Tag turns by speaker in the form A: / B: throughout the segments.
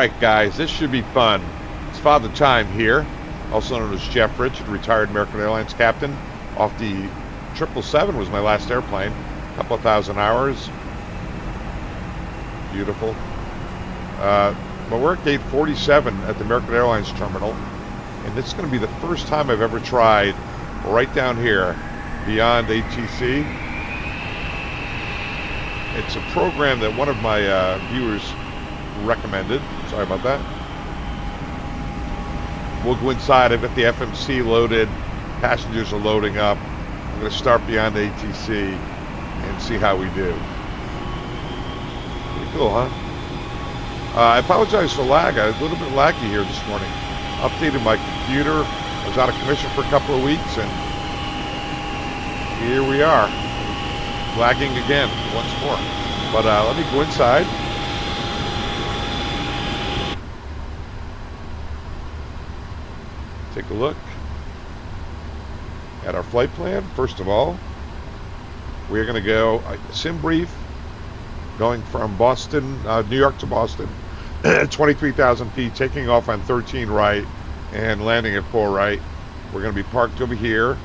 A: Alright guys, this should be fun. It's Father Time here, also known as Jeff Richard, retired American Airlines captain. Off the 777 was my last airplane. A couple of thousand hours. Beautiful. But we're at gate 47 at the American Airlines terminal. And this is going to be the first time I've ever tried right down here, beyond ATC. It's a program that one of my viewers recommended. Sorry about that. We'll go inside. I've got the FMC loaded. Passengers are loading up. I'm going to start beyond ATC and see how we do. Pretty cool, huh? I apologize for lag. I was a little bit laggy here this morning. Updated my computer. I was out of commission for a couple of weeks, and here we are. Lagging again once more. But let me go inside. Take a look at our flight plan. First of all, we're going to go sim brief, going from Boston, New York to Boston, 23,000 feet, taking off on 13 right and landing at 4 right. We're going to be parked over here.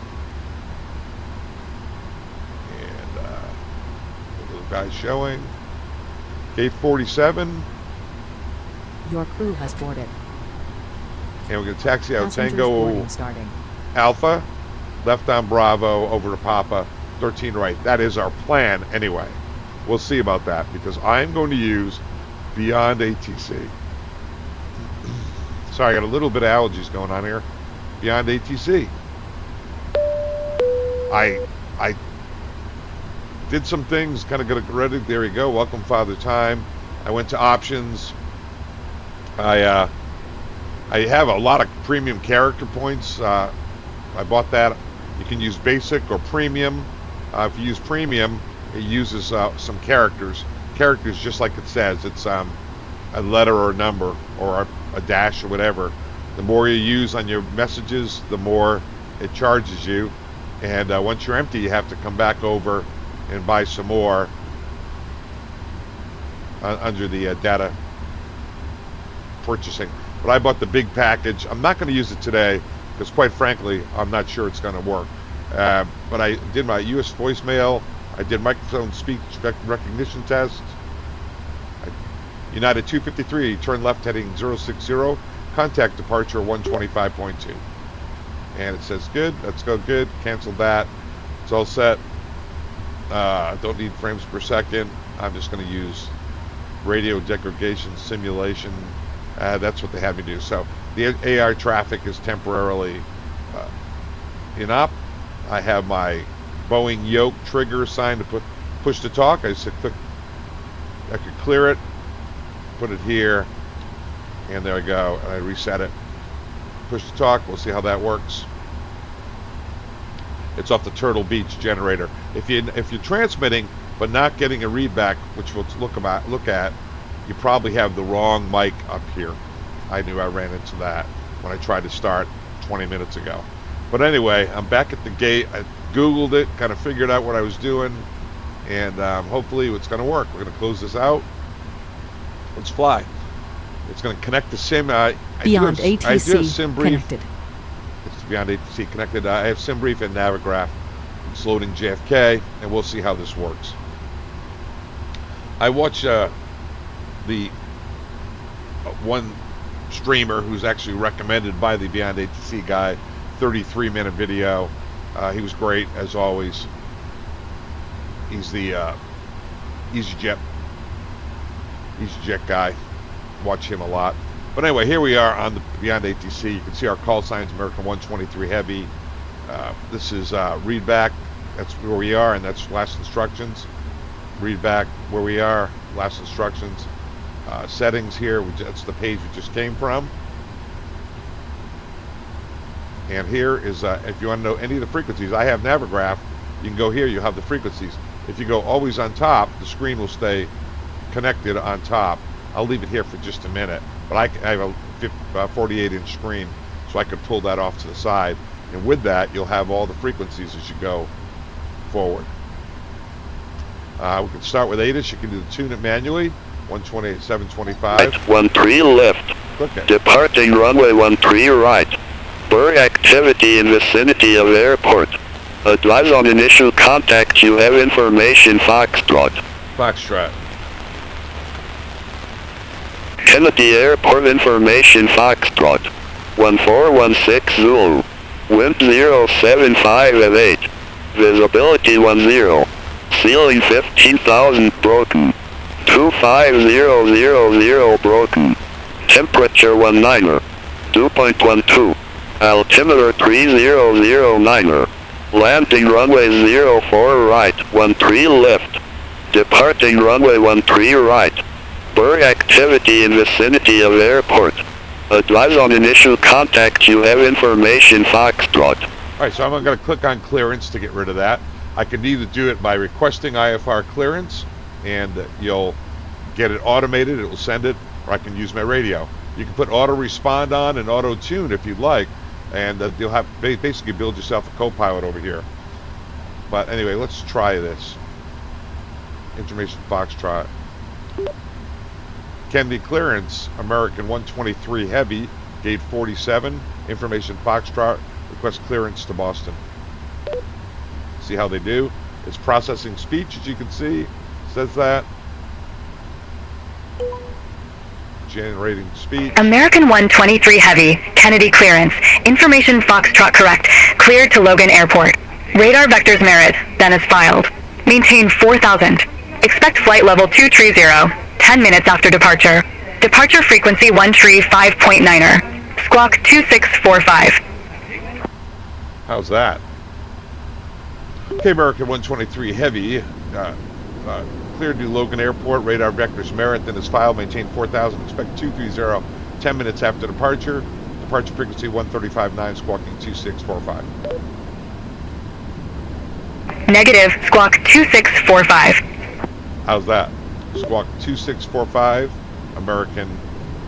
A: And the little guy's showing. Gate 47.
B: Your crew has boarded.
A: And we're going to taxi out
B: Passengers
A: Tango
B: boarding starting.
A: Alpha, left on Bravo, over to Papa, 13 right. That is our plan anyway. We'll see about that because I'm going to use beyond ATC. Sorry, I got a little bit of allergies going on here. Beyond ATC. I did some things, kind of got ready. There you go. Welcome, Father Time. I went to options. I have a lot of premium character points. I bought that. You can use basic or premium. If you use premium, it uses some characters. Characters, just like it says, it's a letter or a number or a dash or whatever. The more you use on your messages, the more it charges you. And once you're empty, you have to come back over and buy some more under the data purchasing. But I bought the big package. I'm not going to use it today because, quite frankly, I'm not sure it's going to work. But I did my US voicemail. I did microphone speech recognition test. United 253, turn left heading 060. Contact departure 125.2. And it says good. Let's go good. Cancel that. It's all set. Don't need frames per second. I'm just going to use radio degradation simulation. That's what they had me do. So the AR traffic is temporarily in op. I have my Boeing yoke trigger assigned to push to talk. I said click. I could clear it, put it here, and there I go. And I reset it. Push to talk. We'll see how that works. It's off the Turtle Beach generator. If you're transmitting but not getting a readback, which we'll look at, you probably have the wrong mic up here. I knew I ran into that when I tried to start 20 minutes ago. But anyway, I'm back at the gate. I Googled it, kind of figured out what I was doing, and hopefully it's going to work. We're going to close this out. Let's fly. It's going to connect the sim.
B: Beyond ATC
A: I do have sim brief.
B: connected.
A: It's beyond ATC connected. I have sim brief and Navigraph. It's loading JFK, and we'll see how this works. I watch the one streamer who's actually recommended by the Beyond ATC guy, 33-minute video. He was great as always. He's the EasyJet guy. Watch him a lot. But anyway, here we are on the Beyond ATC. You can see our call signs, American 123 Heavy. This is readback. That's where we are, and that's last instructions. Readback where we are, last instructions. Settings here, that's the page we just came from. And here is, if you want to know any of the frequencies, I have Navigraph. You can go here, you have the frequencies. If you go always on top, the screen will stay connected on top. I'll leave it here for just a minute. But I have a 48-inch screen, so I could pull that off to the side. And with that, you'll have all the frequencies as you go forward. We can start with ATIS. You can do tune it manually, 128, 725.
C: 13 left.
A: Okay.
C: Departing runway 13 right. Bird activity in vicinity of airport. Advise on initial contact. You have information. Foxtrot.
A: Foxtrot.
C: Kennedy Airport information. Foxtrot. 1416 Zulu. Wind 075 at 8. Visibility 10. Ceiling 15,000 broken. 25000 broken. Temperature 19er. 2.12. Altimeter 3009er. Landing runway 04 right. 13 left. Departing runway 13 right. Bird activity in vicinity of airport. Advise on initial contact. You have information. Foxtrot.
A: Alright, so I'm going to click on clearance to get rid of that. I can either do it by requesting IFR clearance, and you'll get it automated, it will send it, or I can use my radio. You can put auto respond on and auto tune if you'd like, and you'll have basically build yourself a co-pilot over here. But anyway, let's try this. Information Foxtrot. Kennedy clearance, American 123 heavy, gate 47. Information Foxtrot, request clearance to Boston. See how they do? It's processing speech, as you can see. Says that. Generating speech.
D: American 123 heavy, Kennedy clearance. Information Foxtrot correct. Cleared to Logan Airport. Radar vectors merit. Then is filed. Maintain 4,000. Expect flight level 230. 10 minutes after departure. Departure frequency 135.9er. Squawk 2645.
A: How's that? Okay, American 123 heavy. Cleared to Logan Airport. Radar vectors merit. Then is filed. Maintain 4,000. Expect 230. 10 minutes after departure. Departure frequency 135.9. Squawking 2645.
D: Negative. Squawk 2645.
A: How's that? Squawk 2645, American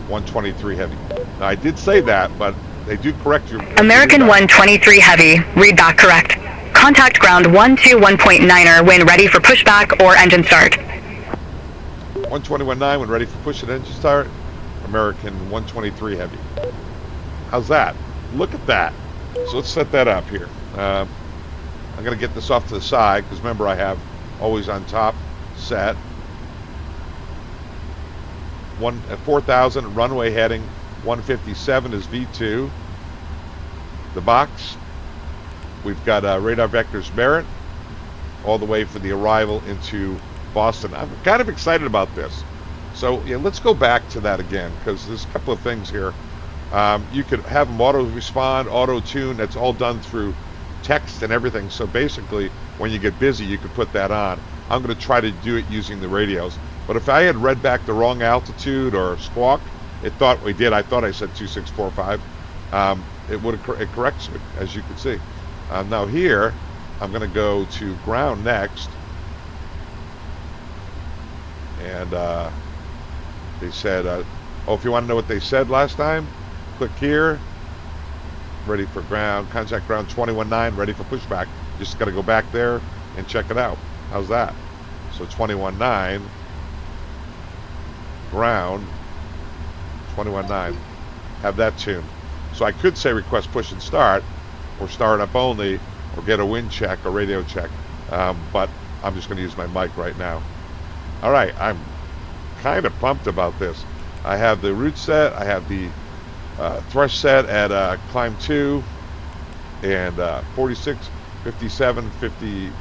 A: 123 heavy. Now I did say that, but they do correct you.
D: American 123 heavy, read back correct. Contact ground 121.9er when ready for pushback or engine start.
A: 121.9 when ready for push and engine start. American 123 heavy. How's that? Look at that. So let's set that up here. I'm going to get this off to the side because remember I have always on top set. 4,000 runway heading 157 is V2. The box, we've got radar vectors merit all the way for the arrival into Boston. I'm kind of excited about this. So yeah, let's go back to that again because there's a couple of things here. You could have them auto respond, auto tune. That's all done through text and everything. So basically, when you get busy, you could put that on. I'm going to try to do it using the radios. But if I had read back the wrong altitude or squawk, it thought we did. I thought I said 2645. It would have it corrects me, as you can see. Now here, I'm going to go to ground next. And they said, oh, if you want to know what they said last time, click here. Ready for ground. Contact ground 21.9, ready for pushback. Just got to go back there and check it out. How's that? So 21.9. Ground 21.9, have that tuned. So I could say request push and start, or start up only, or get a wind check or radio check, but I'm just going to use my mic right now. All right, I'm kind of pumped about this. I have the route set, I have the thrust set at climb 2, and 46, 57, 50,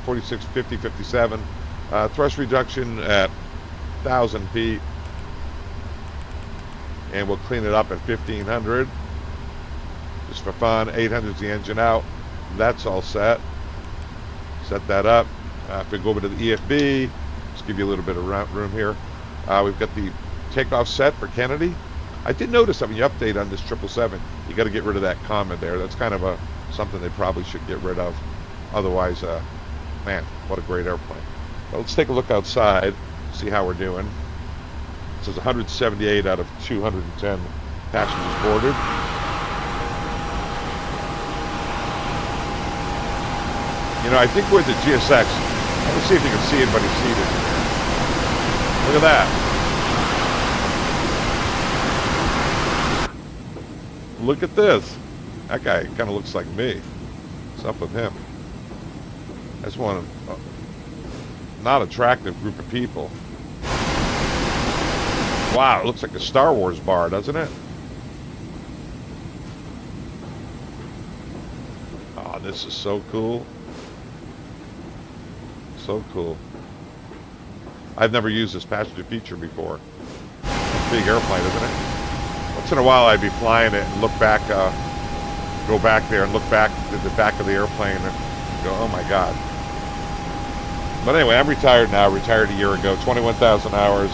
A: 46, 50, 57, thrust reduction at 1,000 feet, and we'll clean it up at 1,500 just for fun. 800 is the engine out. That's all set. Set that up. If we go over to the EFB, just give you a little bit of room here. We've got the takeoff set for Kennedy. I did notice that when you update on this 777, you got to get rid of that comment there. That's kind of something they probably should get rid of. Otherwise, man, what a great airplane. Well, let's take a look outside. See how we're doing. It says 178 out of 210 passengers boarded. You know, I think with the GSX, let's see if you can see anybody seated in there. Look at that. Look at this. That guy kind of looks like me. What's up with him? That's one of not attractive group of people. Wow, it looks like a Star Wars bar, doesn't it? Oh, this is so cool. So cool. I've never used this passenger feature before. Big airplane, isn't it? Once in a while I'd be flying it and look back, go back there and look back at the back of the airplane and go, oh my God. But anyway, I'm retired now, retired a year ago, 21,000 hours.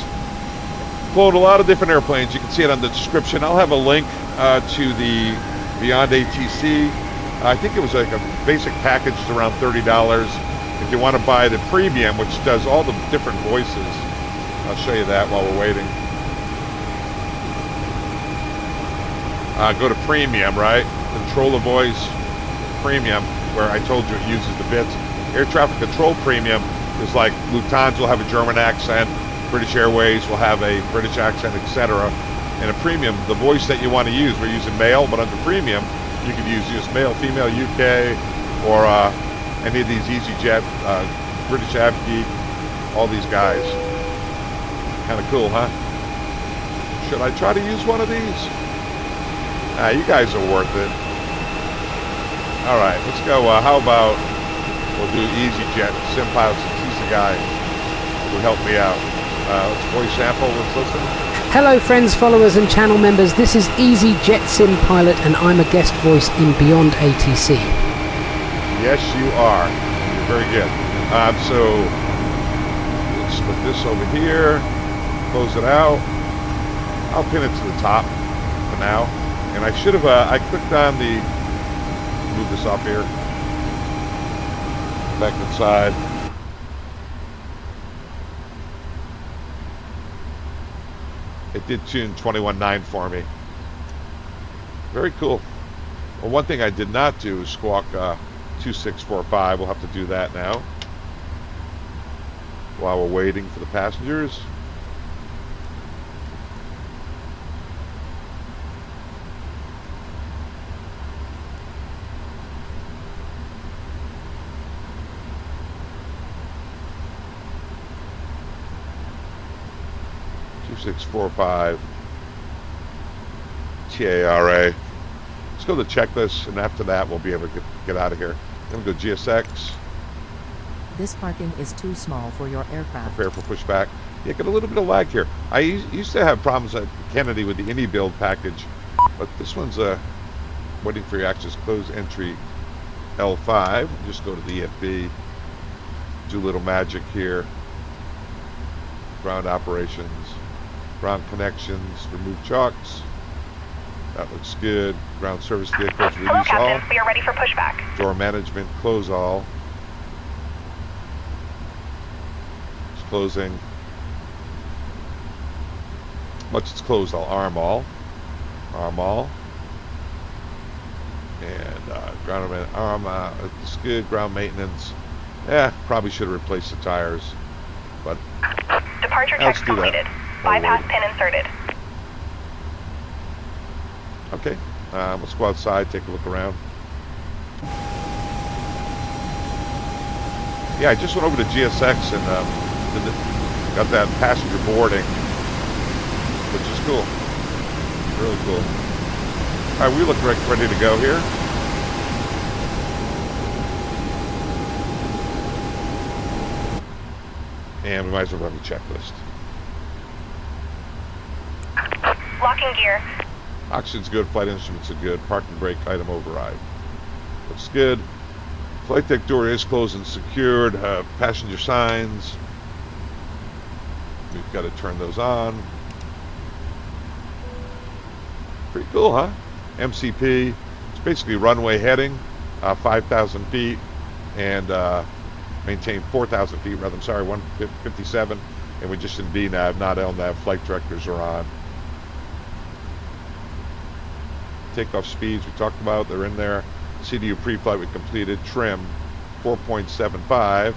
A: Flown a lot of different airplanes. You can see it on the description. I'll have a link to the Beyond ATC. I think it was like a basic package around $30. If you want to buy the premium, which does all the different voices, I'll show you that while we're waiting. Go to premium, right? Control the voice premium, where I told you it uses the bits. Air traffic control premium is like Lufthansa will have a German accent, British Airways will have a British accent, etc. And a premium, the voice that you want to use, we're using male, but under premium, you can use male, female, UK, or any of these EasyJet, British Avgeek, all these guys. Kind of cool, huh? Should I try to use one of these? Nah, you guys are worth it. All right, let's go. How about we'll do EasyJet, SimPilots, he's the guy who helped me out. Let's voice sample, let's listen.
E: Hello friends, followers and channel members, this is EasyJet Sim Pilot and I'm a guest voice in Beyond ATC.
A: Yes you are, you're very good. So let's put this over here, close it out. I'll pin it to the top for now. And I should have, I clicked on the, move this up here, back inside. It did tune 21.9 for me. Very cool. Well, one thing I did not do is squawk 2645. We'll have to do that now while we're waiting for the passengers. .645 TARA. Let's go to the checklist, and after that we'll be able to get out of here. Then we go GSX.
B: This parking is too small for your aircraft.
A: Prepare for pushback. Yeah, got a little bit of lag here. I used to have problems at Kennedy with the Indy build package, but this one's waiting for your access close entry L5. Just go to the EFB. Do a little magic here. Ground operations. Ground connections, remove chocks. That looks good. Ground service vehicles, release all.
D: Hello, Captain. We are ready for pushback.
A: Door management, close all. It's closing. Once it's closed, I'll arm all. Arm all. And ground arm, it's good. Ground maintenance. Yeah, probably should have replaced the tires, but
D: Departure checks completed. Bypass pin inserted.
A: Okay, let's go outside, take a look around. Yeah, I just went over to GSX and got that passenger boarding, which is cool. Really cool. All right, we look ready to go here. And we might as well have a checklist.
D: Locking gear.
A: Oxygen's good, flight instruments are good, parking brake item override. Looks good. Flight deck door is closed and secured. Passenger signs. We've got to turn those on. Pretty cool, huh? MCP. It's basically runway heading, 5,000 feet, and maintain 4,000 feet, rather, I'm sorry, 157. And we're just in VNAV, not LNAV. Flight directors are on. Takeoff speeds we talked about, they're in there. CDU pre-flight we completed. Trim 4.75.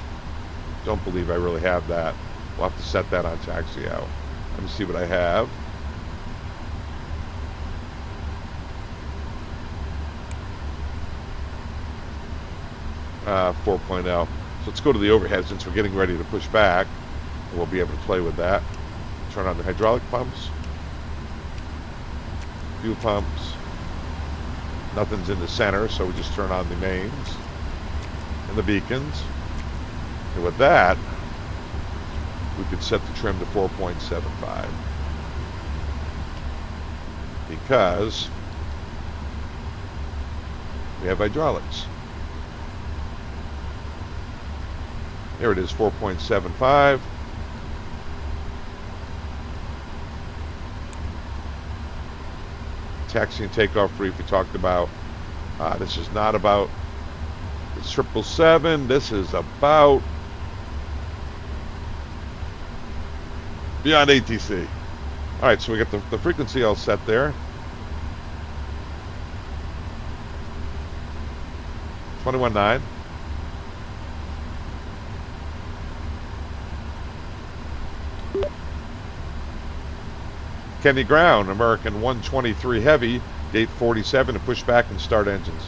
A: Don't believe I really have that. We'll have to set that on taxi out. Let me see what I have. Uh, 4.0. So let's go to the overhead since we're getting ready to push back. We'll be able to play with that. Turn on the hydraulic pumps. Fuel pumps. Nothing's in the center, so we just turn on the mains and the beacons. And with that, we could set the trim to 4.75 because we have hydraulics. There it is, 4.75. Taxi and takeoff brief we talked about. This is not about the 777. This is about beyond ATC. All right, so we got the frequency all set there. 21.9. Kennedy ground, American 123 heavy, gate 47 to push back and start engines.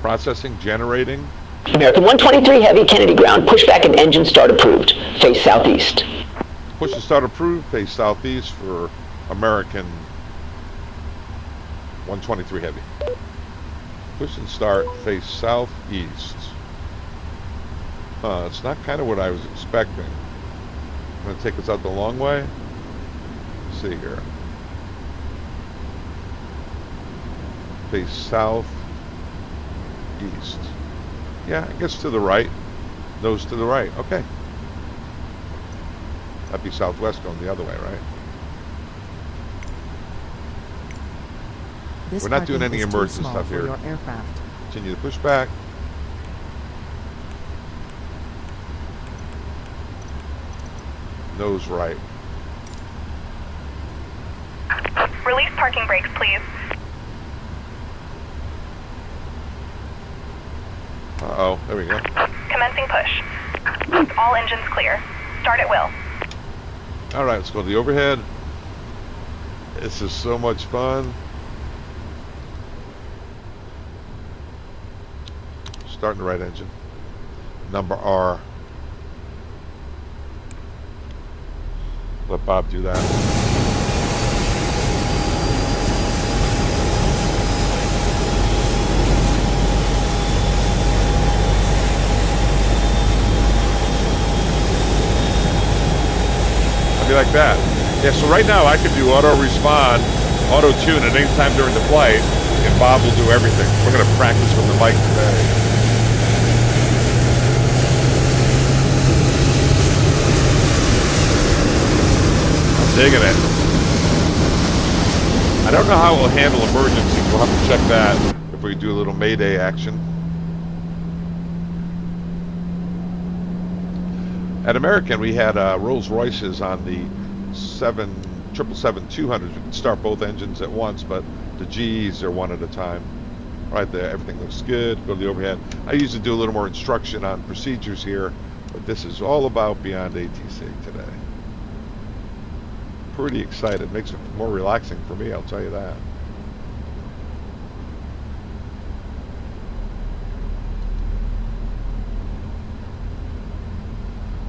A: Processing, generating.
F: American 123 heavy, Kennedy ground, pushback and engine start approved. Face southeast.
A: Push and start approved, face southeast for American 123 heavy. Push and start, face southeast. It's not kind of what I was expecting. I'm going to take us out the long way. Let's see here. Face south east. Yeah, I guess to the right. Nose to the right. Okay. That'd be southwest going the other way, right?
B: This
A: We're not doing
B: parking
A: any
B: is too
A: emergency
B: small
A: stuff
B: for
A: here.
B: your aircraft.
A: Continue to push back. Nose right.
D: Release parking brakes, please.
A: Uh-oh, there we go.
D: Commencing push. All engines clear. Start at will.
A: All right, let's go to the overhead. This is so much fun. Starting the right engine. Number R. Let Bob do that. I'll be like that. Yeah, so right now I can do auto respond, auto tune at any time during the flight, and Bob will do everything. We're going to practice with the mic today. Digging it. I don't know how it will handle emergencies. We'll have to check that if we do a little Mayday action. At American, we had Rolls Royces on the 777-200s. We could start both engines at once, but the Gs are one at a time. Right there, everything looks good. Go to the overhead. I usually do a little more instruction on procedures here, but this is all about beyond ATC today. Pretty excited. Makes it more relaxing for me, I'll tell you that.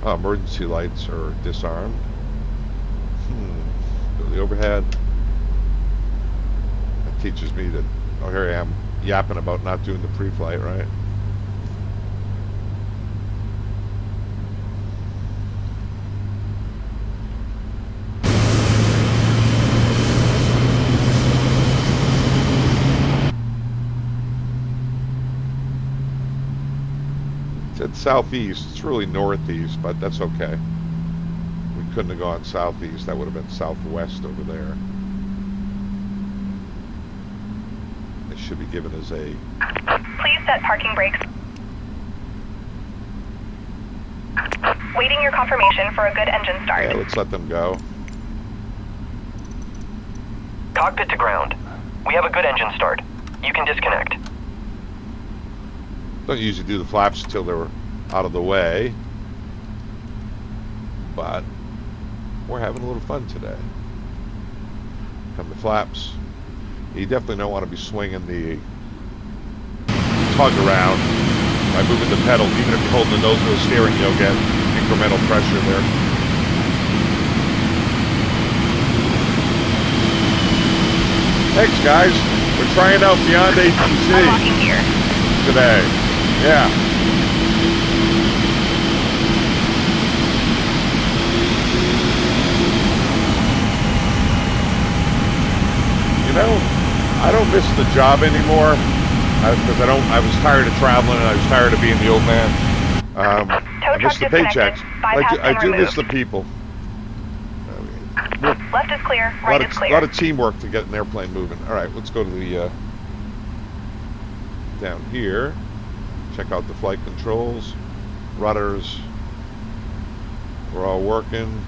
A: Oh, emergency lights are disarmed. Go to the overhead. That teaches me to, oh, here I am yapping about not doing the pre-flight, right? It's southeast. It's really northeast, but that's okay. We couldn't have gone southeast. That would have been southwest over there. They should be giving us a...
D: Please set parking brakes. Waiting your confirmation for a good engine start.
A: Yeah, let's let them go.
G: Cockpit to ground. We have a good engine start. You can disconnect.
A: Don't usually do the flaps until they're out of the way. But we're having a little fun today. Come the flaps. You definitely don't want to be swinging the tug around by moving the pedals. Even if you're holding the nose of the steering, you'll get incremental pressure there. Thanks, guys. We're trying out Beyond ATC
D: Unlocking gear.
A: today. Yeah. You know, I don't miss the job anymore because I was tired of traveling and I was tired of being the old man. I miss the paychecks. I do miss the people.
D: Left is clear, right is clear.
A: A lot of teamwork to get an airplane moving. All right, let's go to the down here. Check out the flight controls, rudders. We're all working.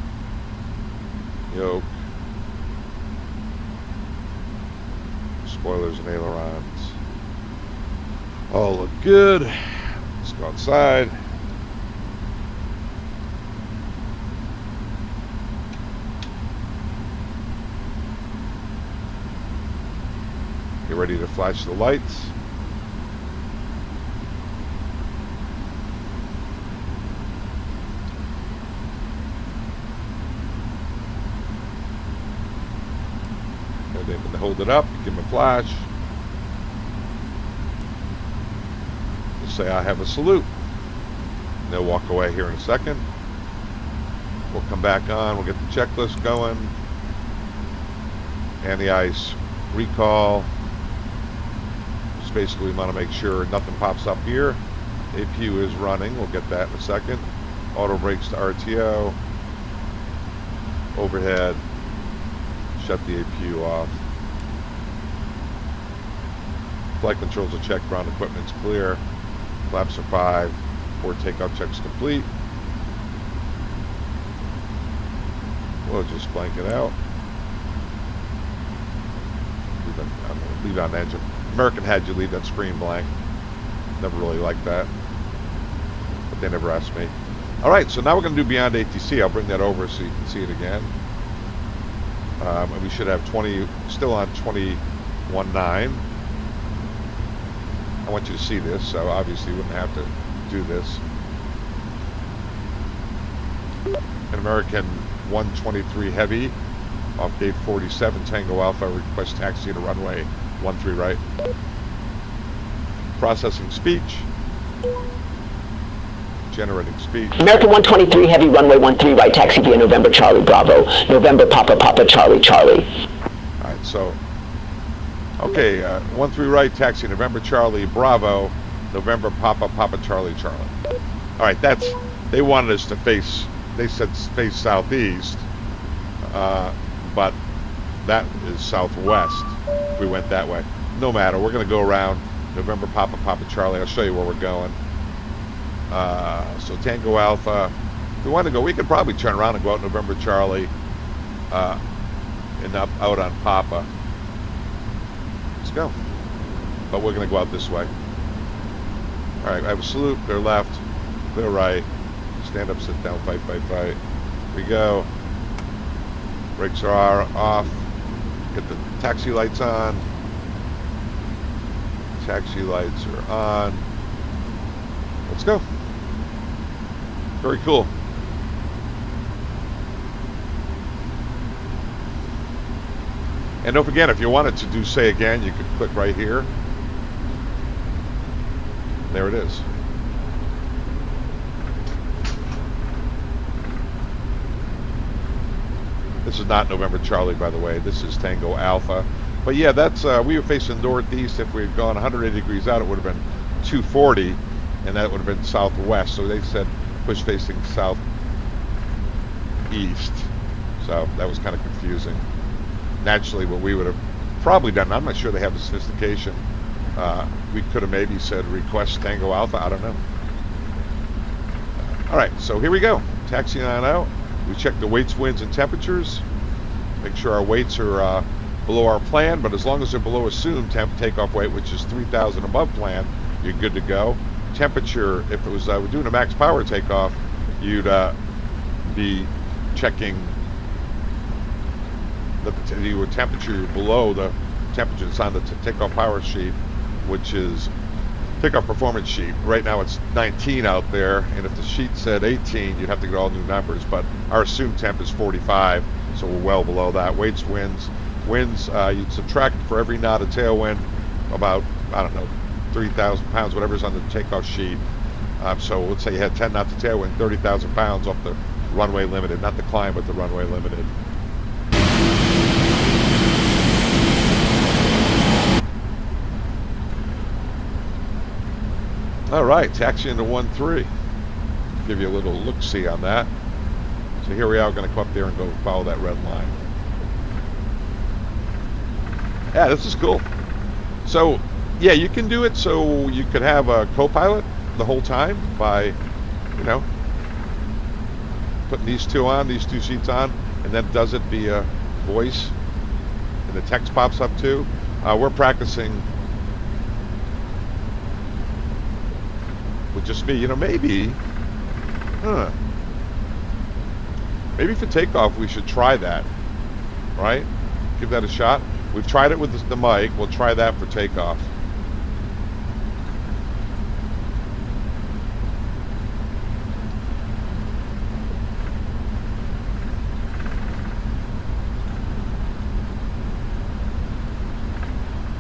A: Yoke, spoilers and ailerons. All look good. Let's go outside. Get ready to flash the lights. And then hold it up, give them a flash. Just say I have a salute. And they'll walk away here in a second. We'll come back on, we'll get the checklist going. Anti-ice recall. Basically, we want to make sure nothing pops up here. APU is running. We'll get that in a second. Auto brakes to RTO. Overhead. Shut the APU off. Flight controls are checked. Ground equipment's clear. Flaps are 5. Port takeoff checks complete. We'll just blank it out. I'm going to leave on engine. American had you leave that screen blank. Never really liked that, but they never asked me. All right, so now we're going to do Beyond ATC. I'll bring that over so you can see it again. And we should have 20, still on 21.9. I want you to see this, so obviously you wouldn't have to do this. An American 123 Heavy off gate 47 Tango Alpha, request taxi to runway 13 right. Processing speech. Generating speech.
F: American 123 Heavy, runway 13 right, taxi via November Charlie Bravo. November Papa Papa Charlie Charlie.
A: Alright, so, okay, 13 right, taxi November Charlie Bravo. November Papa Papa Charlie Charlie. Alright, that's, they wanted us to face, they said face southeast, but that is southwest. We went that way. No matter, we're going to go around November Papa Papa Charlie. I'll show you where we're going. So Tango Alpha. If we want to go, we could probably turn around and go out November Charlie and up out on Papa. Let's go. But we're going to go out this way. All right, I have a salute. Clear left, clear right. Stand up, sit down, fight, fight, fight. Here we go. Brakes are off. Get the taxi lights on. Taxi lights are on. Let's go. Very cool. And don't forget, if you wanted to do say again, you could click right here. There it is. This is not November Charlie, by the way. This is Tango Alpha. But yeah, that's we were facing northeast. If we had gone 180 degrees out, it would have been 240, and that would have been southwest. So they said push facing southeast. So that was kind of confusing. Naturally, what we would have probably done, I'm not sure they have the sophistication. We could have maybe said request Tango Alpha. I don't know. All right, so here we go. Taxiing on out. We check the weights, winds, and temperatures. Make sure our weights are below our plan, but as long as they're below assumed takeoff weight, which is 3,000 above plan, you're good to go. temperature, if it was we're doing a max power takeoff, you'd be checking that your temperature below the temperature that's on the takeoff power sheet, which is takeoff performance sheet. Right now it's 19 out there, and if the sheet said 18, you'd have to get all new numbers, but our assumed temp is 45, so we're well below that. Weights, winds, you'd subtract for every knot of tailwind about, I don't know, 3,000 pounds, whatever's on the takeoff sheet. So let's say you had 10 knots of tailwind, 30,000 pounds off the runway limited, not the climb, but the runway limited. All right, taxi into 1-3. Give you a little look-see on that. So here we are, going to come up there and go follow that red line. Yeah, this is cool. So, yeah, you can do it so you could have a co-pilot the whole time by, you know, putting these two seats on, and then does it via voice, and the text pops up too. We're practicing with just me, you know, maybe for takeoff we should try that, right? Give that a shot. We've tried it with the mic, we'll try that for takeoff.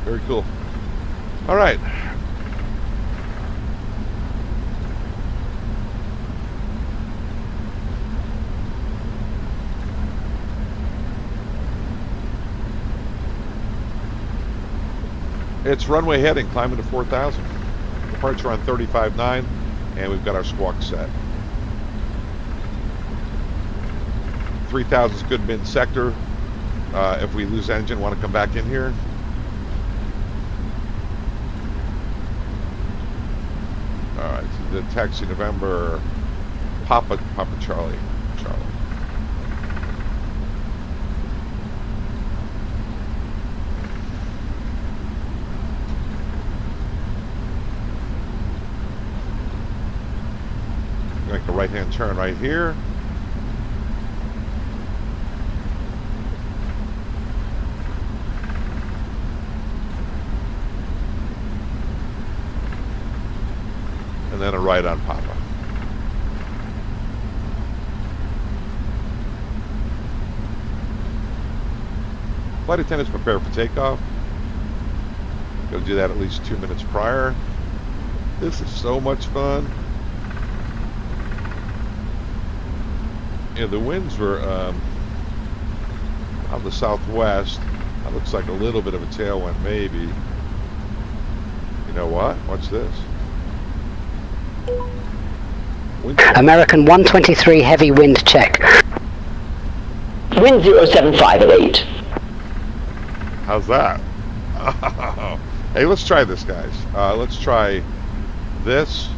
A: Very cool. All right. It's runway heading, climbing to 4,000. Departure on 35.9, and we've got our squawk set. 3,000 is good mid sector. If we lose engine, want to come back in here. All right, so the taxi November, Papa Charlie. Make a right-hand turn right here. And then a right on Papa. Flight attendants prepare for takeoff. Go do that at least 2 minutes prior. This is so much fun. Yeah, the winds were out of the southwest. That looks like a little bit of a tailwind, maybe. You know what? Watch this.
E: American 123 heavy wind check.
F: Wind 075 at 8.
A: How's that? Hey, let's try this, guys. Let's try this,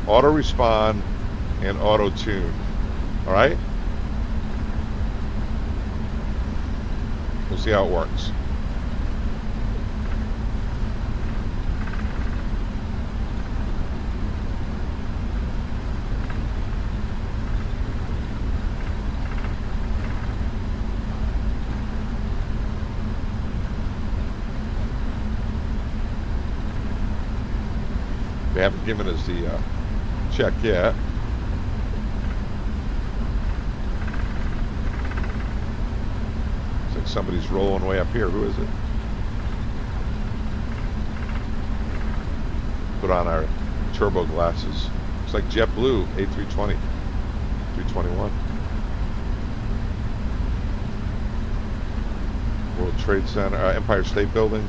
A: auto respond, and auto tune. All right? We'll see how it works. They haven't given us the check yet. Looks like somebody's rolling way up here. Who is it? Put on our turbo glasses. Looks like JetBlue A320, 321. World Trade Center, Empire State Building.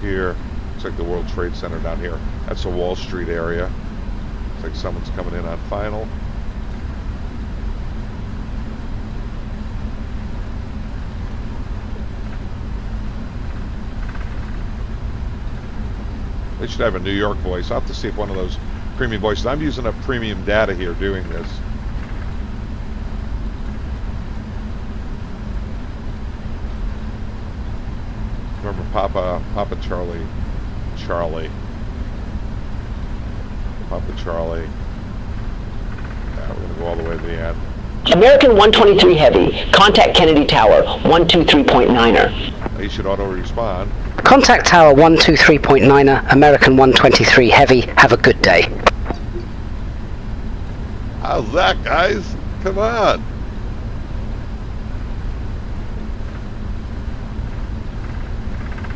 A: Here, looks like the World Trade Center down here. That's the Wall Street area. Looks like someone's coming in on final. They should have a New York voice. I'll have to see if one of those premium voices. I'm using a premium data here doing this. Remember Papa Charlie. Papa Charlie. Yeah, we're going to go all the way to the end.
F: American 123 Heavy, contact Kennedy Tower, 123.9er.
A: You should auto-respond.
E: Contact Tower 123.9er, American 123 Heavy. Have a good day.
A: How's that, guys? Come on.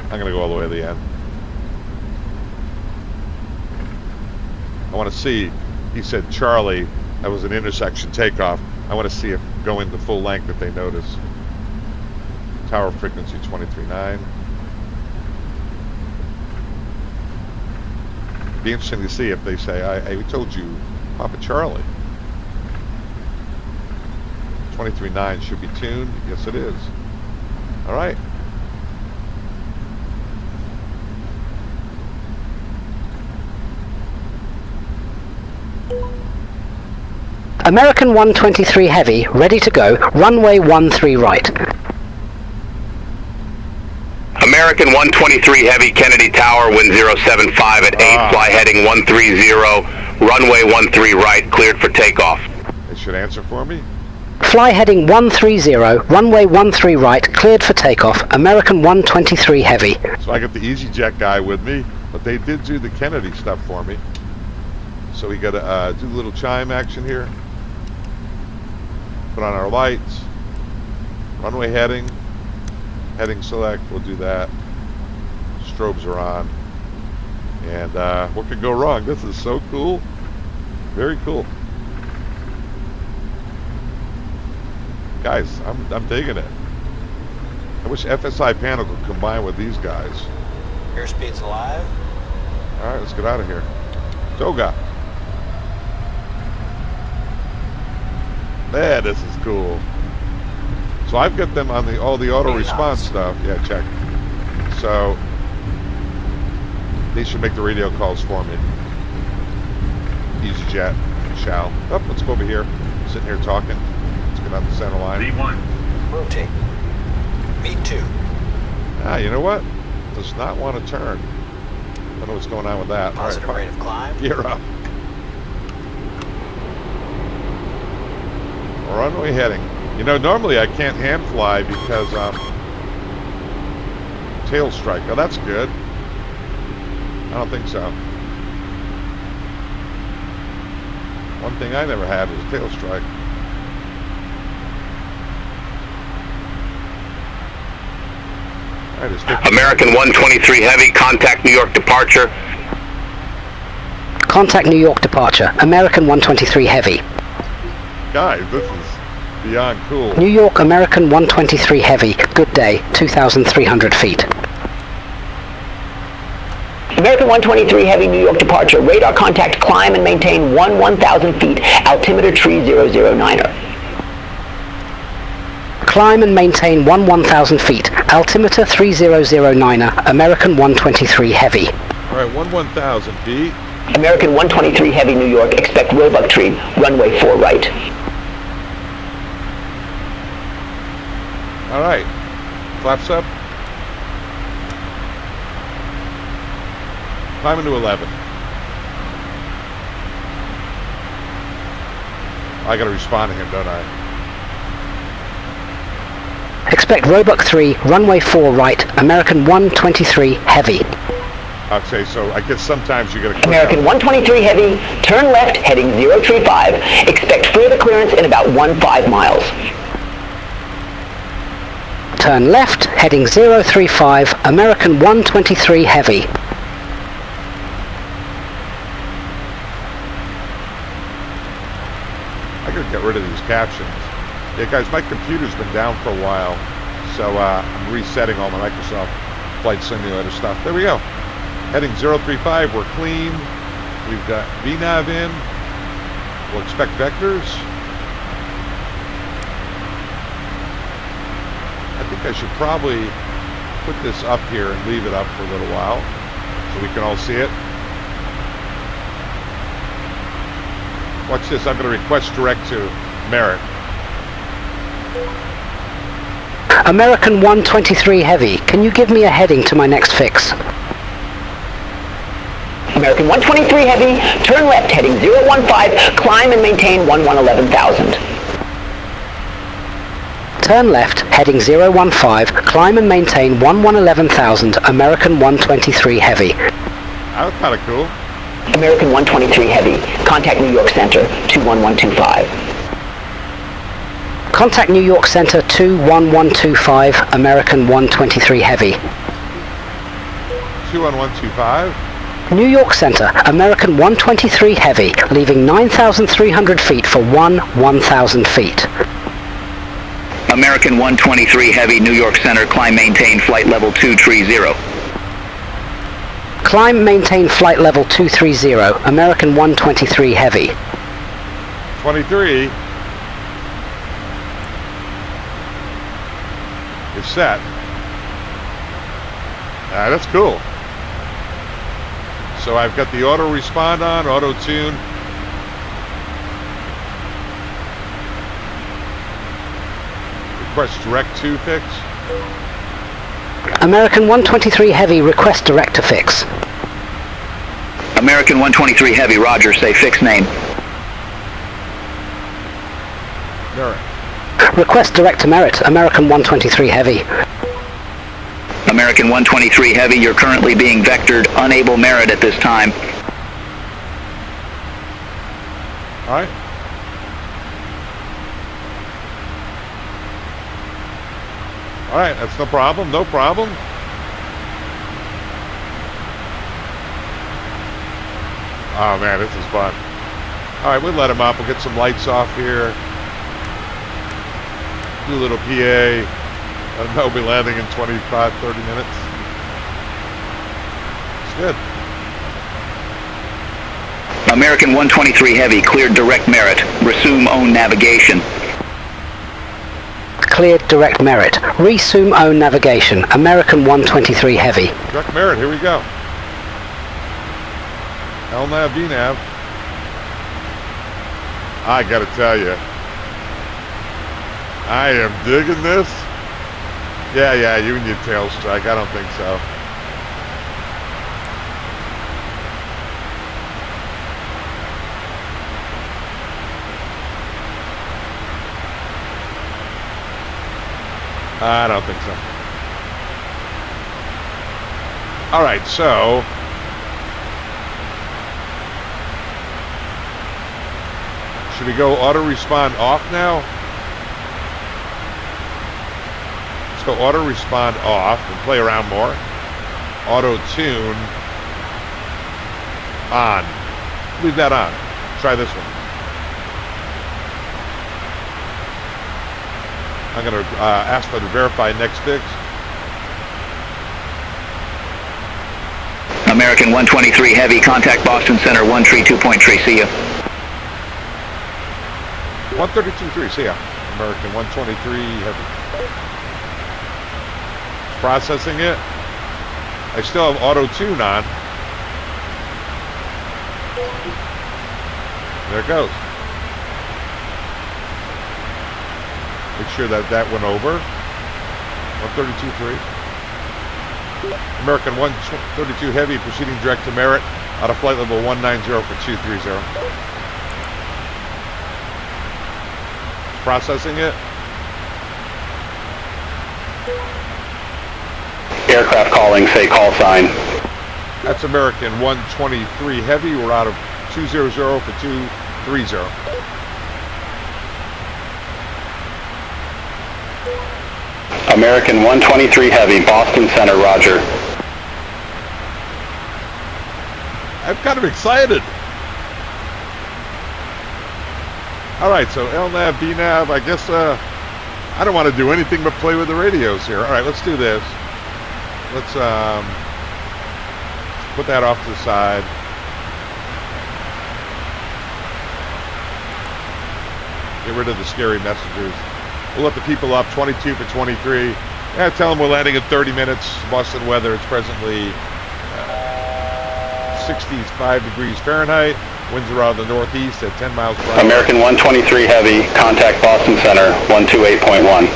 A: I'm going to go all the way to the end. I want to see, he said Charlie, that was an intersection takeoff. I want to see if going the full length if they notice. Tower frequency 23.9. Be interesting to see if they say, I told you, Papa Charlie. 23.9 should be tuned. Yes, it is. All right.
E: American 123 Heavy, ready to go, runway 13 right.
H: American 123 Heavy, Kennedy Tower, wind 075 at 8, fly heading 130, runway 13 right, cleared for takeoff.
A: They should answer for me.
E: Fly heading 130, runway 13 right, cleared for takeoff, American 123 Heavy.
A: So I got the EasyJet guy with me, but they did do the Kennedy stuff for me. So we got to do a little chime action here. Put on our lights. Runway heading select, we'll do that. Strobes are on. And what could go wrong? This is so cool. Very cool. Guys, I'm digging it. I wish FSI panel could combine with these guys.
I: Airspeed's alive.
A: Alright, let's get out of here. Toga. Man, this is cool. So I've got them on all the auto response stuff. Yeah, check. So they should make the radio calls for me. EasyJet, shall. Oh, let's go over here. Sitting here talking. Let's get on the center line.
I: V1. Rotate. V2.
A: Ah, you know what? Does not want to turn. I don't know what's going on with that.
I: Positive rate of climb.
A: Gear up. Runway heading. You know, normally I can't hand fly because tail strike. Oh, that's good. I don't think so. One thing I never had was a tail strike. All right, it's 50.
H: American 123 Heavy, contact New York departure.
E: Contact New York departure, American 123 Heavy.
A: Guys, this is beyond cool.
E: New York American 123 Heavy, good day, 2,300 feet.
F: American 123 Heavy, New York departure. Radar contact, climb and maintain 1,000 feet. Altimeter tree 009er.
E: Climb and maintain 1,000 feet. Altimeter 3009er, American 123 Heavy.
A: All right, 1,000 feet.
F: American 123 Heavy, New York. Expect roebuck tree. Runway 4 right.
A: All right. Flaps up. Climbing to 11. I got to respond to him, don't I?
E: Expect roebuck 3, runway 4 right, American 123 Heavy.
A: Okay, so I guess sometimes you got to...
F: American 123 Heavy, turn left, heading 035. Expect further clearance in about 15 miles.
E: Turn left, heading 035, American 123 Heavy.
A: I gotta get rid of these captions. Yeah, guys, my computer's been down for a while, so I'm resetting all my Microsoft Flight Simulator stuff. There we go. Heading 035, we're clean. We've got VNAV in. We'll expect vectors. I think I should probably put this up here and leave it up for a little while so we can all see it. Watch this. I'm going to request direct to Merritt.
E: American 123 Heavy, can you give me a heading to my next fix?
F: American 123 Heavy, turn left heading 015, climb and maintain 111000.
E: Turn left, heading 015, climb and maintain 111000, American 123 Heavy.
A: That was kind of cool.
F: American 123 Heavy, contact New York Center 21125.
E: Contact New York Center 21125, American 123 Heavy.
A: 21125.
E: New York Center, American 123 Heavy, leaving 9,300 feet for 1,000 feet.
H: American 123 Heavy, New York Center, climb maintain flight level 230.
E: Climb maintain flight level 230, American 123 Heavy.
A: 23 is set. That's cool. So I've got the auto respond on, auto tune. Request direct to fix.
E: American 123 Heavy, request direct to fix.
H: American 123 Heavy, roger, say fix name.
A: Merit.
E: Request direct to Merit, American 123 Heavy.
H: American 123 Heavy, you're currently being vectored, unable merit at this time.
A: All right. All right, that's no problem, no problem. Oh man, this is fun. All right, we'll let him up. We'll get some lights off here. Do a little PA. Let him know we'll be landing in 25, 30 minutes. It's good.
H: American 123 Heavy, cleared direct merit. Resume own navigation.
E: Cleared direct merit. Resume own navigation. American 123 Heavy.
A: Direct merit, here we go. LNAV, VNAV. I gotta tell you, I am digging this. Yeah, you and your tail strike. I don't think so. I don't think so. All right, so should we go auto respond off now? Let's go auto respond off and play around more. Auto tune on. Leave that on. Try this one. I'm going to ask for the verify next fix.
H: American 123 Heavy, contact Boston Center 132.3, see ya.
A: 132.3, see ya. American 123 Heavy. Processing it. I still have auto tune on. There it goes. Make sure that that went over. 132.3. American 132 Heavy, proceeding direct to Merit out of flight level 190 for 230. Processing it.
H: Aircraft calling, say call sign.
A: That's American 123 Heavy. We're out of 200 for 230.
H: American 123 Heavy, Boston Center, roger.
A: I'm kind of excited. All right, so LNAV, VNAV, I guess I don't want to do anything but play with the radios here. All right, let's do this. Let's put that off to the side. Get rid of the scary messages. We'll let the people up, 22 for 23. Yeah, tell them we're landing in 30 minutes. Boston weather, it's presently 65 degrees Fahrenheit. Winds are out of the northeast at 10 miles per hour.
H: American 123 Heavy, contact Boston Center 128.1.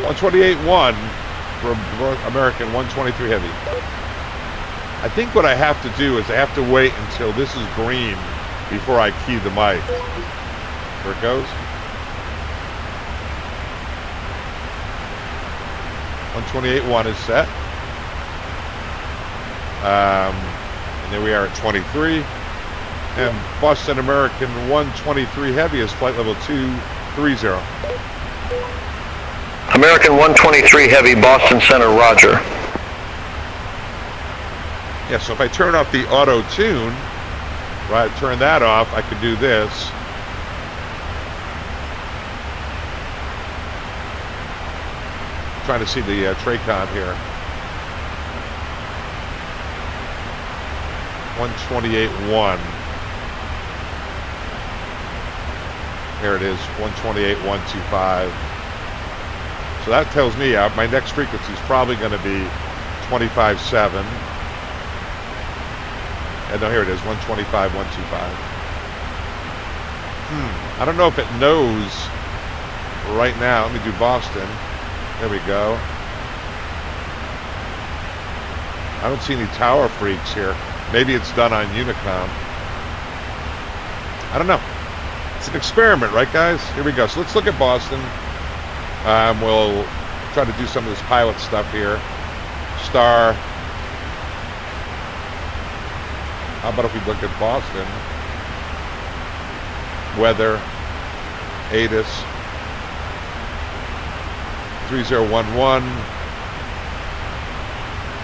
A: 128.1 for American 123 Heavy. I think what I have to do is I have to wait until this is green before I key the mic. There it goes. 128.1 is set. And then we are at 23. And Boston American 123 Heavy is flight level 230.
J: American 123 Heavy, Boston Center, roger.
A: Yeah, so if I turn off the auto tune, right, turn that off, I could do this. Trying to see the Tracon here. 128.1. Here it is, 128.125. So that tells me my next frequency is probably going to be 25.7. And no, here it is, 125.125. I don't know if it knows right now. Let me do Boston. There we go. I don't see any tower freaks here. Maybe it's done on Unicom. I don't know. It's an experiment, right, guys? Here we go. So let's look at Boston. We'll try to do some of this pilot stuff here. Star. How about if we look at Boston? Weather. ATIS. 3011.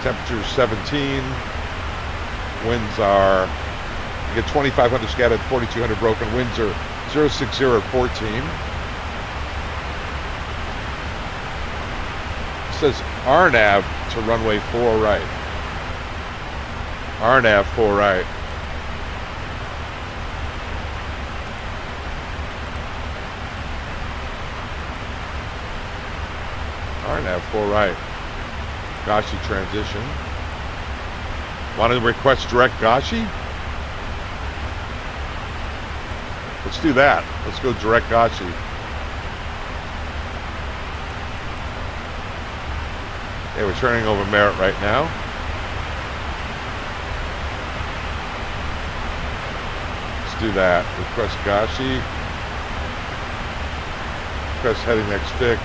A: Temperature 17. Winds are, you get 2,500 scattered, 4,200 broken. Winds are 060 at 14. It says RNAV to runway 4 right. RNAV 4 right. RNAV 4 right. Gashi transition. Want to request direct Gashi? Let's do that. Let's go direct Gashi. Okay, we're turning over Merritt right now. Let's do that. Request Gashi. Request heading next fix.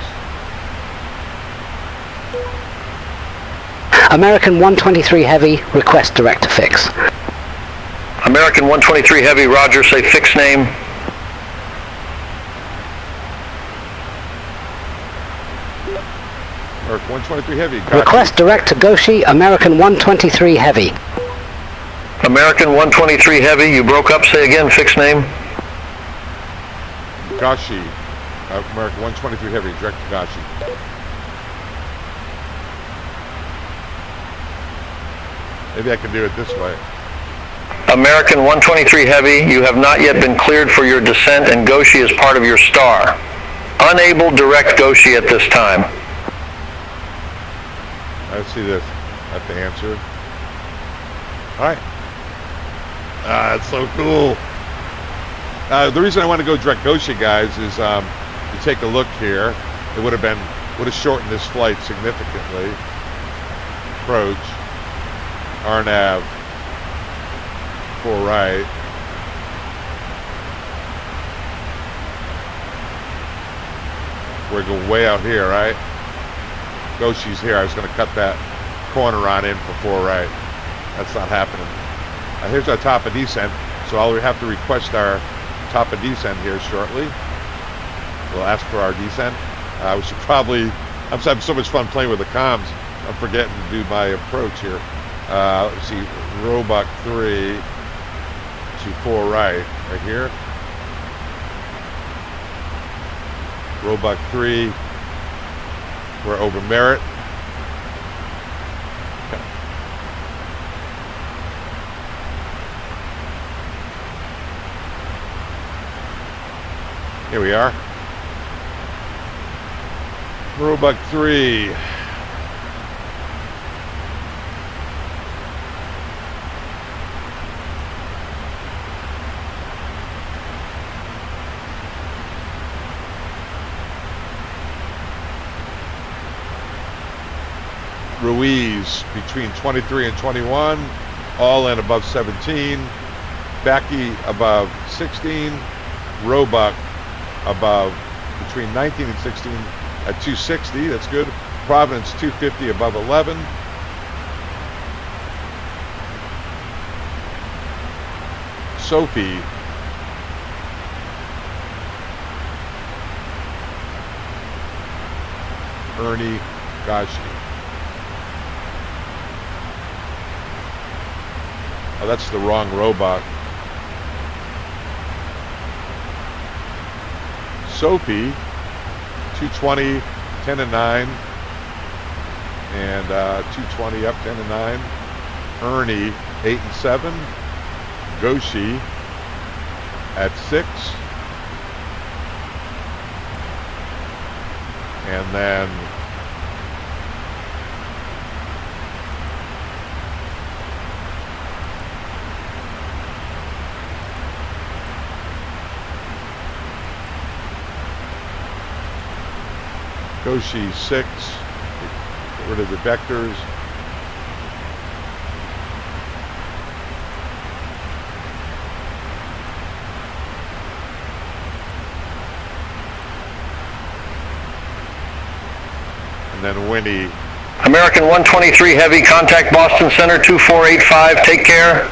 E: American 123 Heavy, request direct to fix.
J: American 123 Heavy, roger, say fix name.
A: American 123 Heavy. Gotcha.
E: Request direct to Goshi, American 123 Heavy.
J: American 123 Heavy, you broke up, say again, fix name.
A: Gashi. American 123 Heavy, direct to Gashi. Maybe I can do it this way.
J: American 123 Heavy, you have not yet been cleared for your descent and Goshi is part of your star. Unable direct Goshi at this time.
A: I see this. That's the answer. Alright. That's so cool. The reason I want to go direct Goshi, guys, is you take a look here. It would have shortened this flight significantly. Approach. RNAV 4 right. We're going way out here, right? Goshi's here. I was going to cut that corner on in for 4 right. That's not happening. Here's our top of descent. So I'll have to request our top of descent here shortly. We'll ask for our descent. We should probably, I'm having so much fun playing with the comms. I'm forgetting to do my approach here. Let's see, Roebuck 3 to 4 right here. Roebuck 3, we're over Merritt. Okay. Here we are. Roebuck 3. Ruiz between 23 and 21, all in above 17, Backy above 16, Roebuck above between 19 and 16 at 260, that's good. Providence 250 above 11. Sophie Ernie Gashi. Oh, that's the wrong robot. Sophie 220, 10 and 9, and 220 up 10 and 9. Ernie 8 and 7. Goshi at 6. And then Goshi 6. Get rid of the vectors. And then Winnie.
J: American 123 Heavy, contact Boston Center 2485, take care.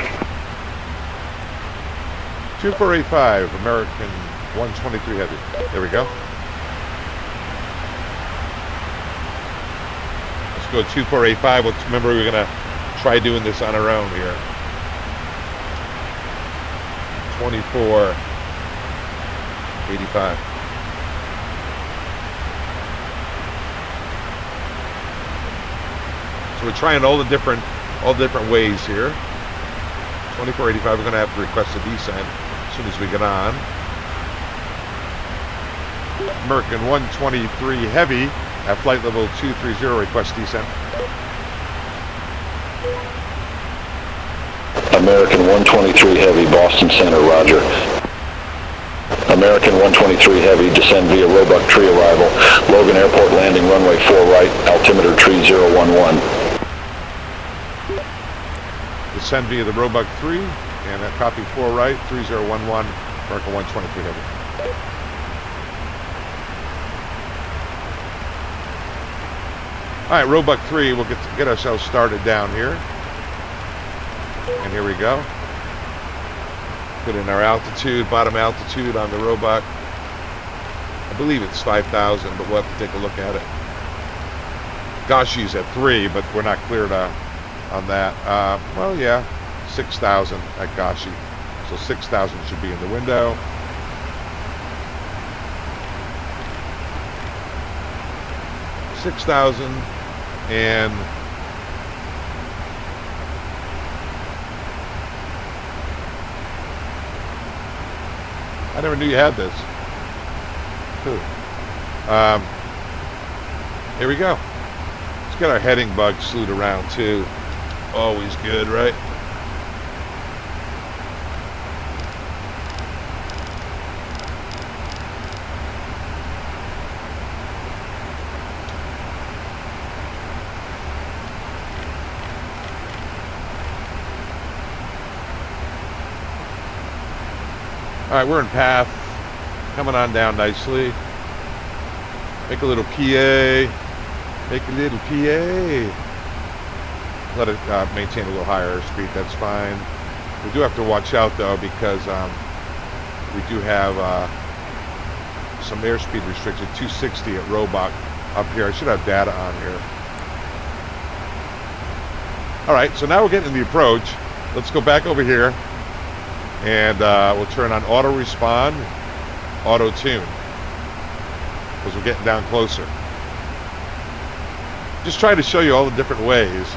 A: 2485, American 123 Heavy. There we go. Let's go 2485. Let's remember we're going to try doing this on our own here. 2485. So we're trying all the different ways here. 2485, we're going to have to request a descent as soon as we get on. American 123 Heavy at flight level 230, request descent.
J: American 123 Heavy, Boston Center, roger. American 123 Heavy, descend via Roebuck Tree arrival. Logan Airport landing, runway 4 right, altimeter tree 011.
A: Descend via the Roebuck 3, and a copy 4 right, 3011, American 123 Heavy. All right, Roebuck 3, we'll get ourselves started down here. And here we go. Put in our altitude, bottom altitude on the Roebuck. I believe it's 5,000, but we'll have to take a look at it. Gashi's at 3, but we're not cleared on that. Well, yeah, 6,000 at Gashi. So 6,000 should be in the window. $6,000 and I never knew you had this. Here we go. Let's get our heading bug slewed around too. Always good, right? All right, we're in path, coming on down nicely. Make a little PA, make a little PA. Let it maintain a little higher airspeed, that's fine. We do have to watch out though, because we do have some airspeed restricted, 260 at Roebuck up here. I should have data on here. All right, so now we're getting the approach. Let's go back over here. And we'll turn on auto respond, auto tune, because we're getting down closer. Just trying to show you all the different ways,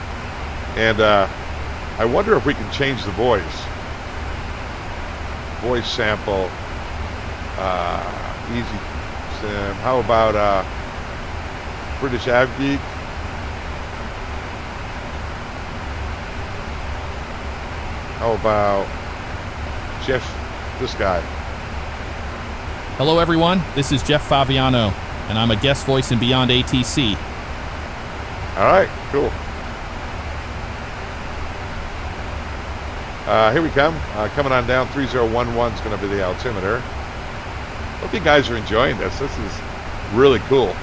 A: and I wonder if we can change the voice sample. Easy sim. How about British AvGeek? How about Jeff, this guy?
K: Hello everyone, this is Jeff Faviano, and I'm a guest voice in Beyond ATC.
A: All right, cool. Here we come. Coming on down, 3011 is going to be the altimeter. Hope you guys are enjoying this. This is really cool.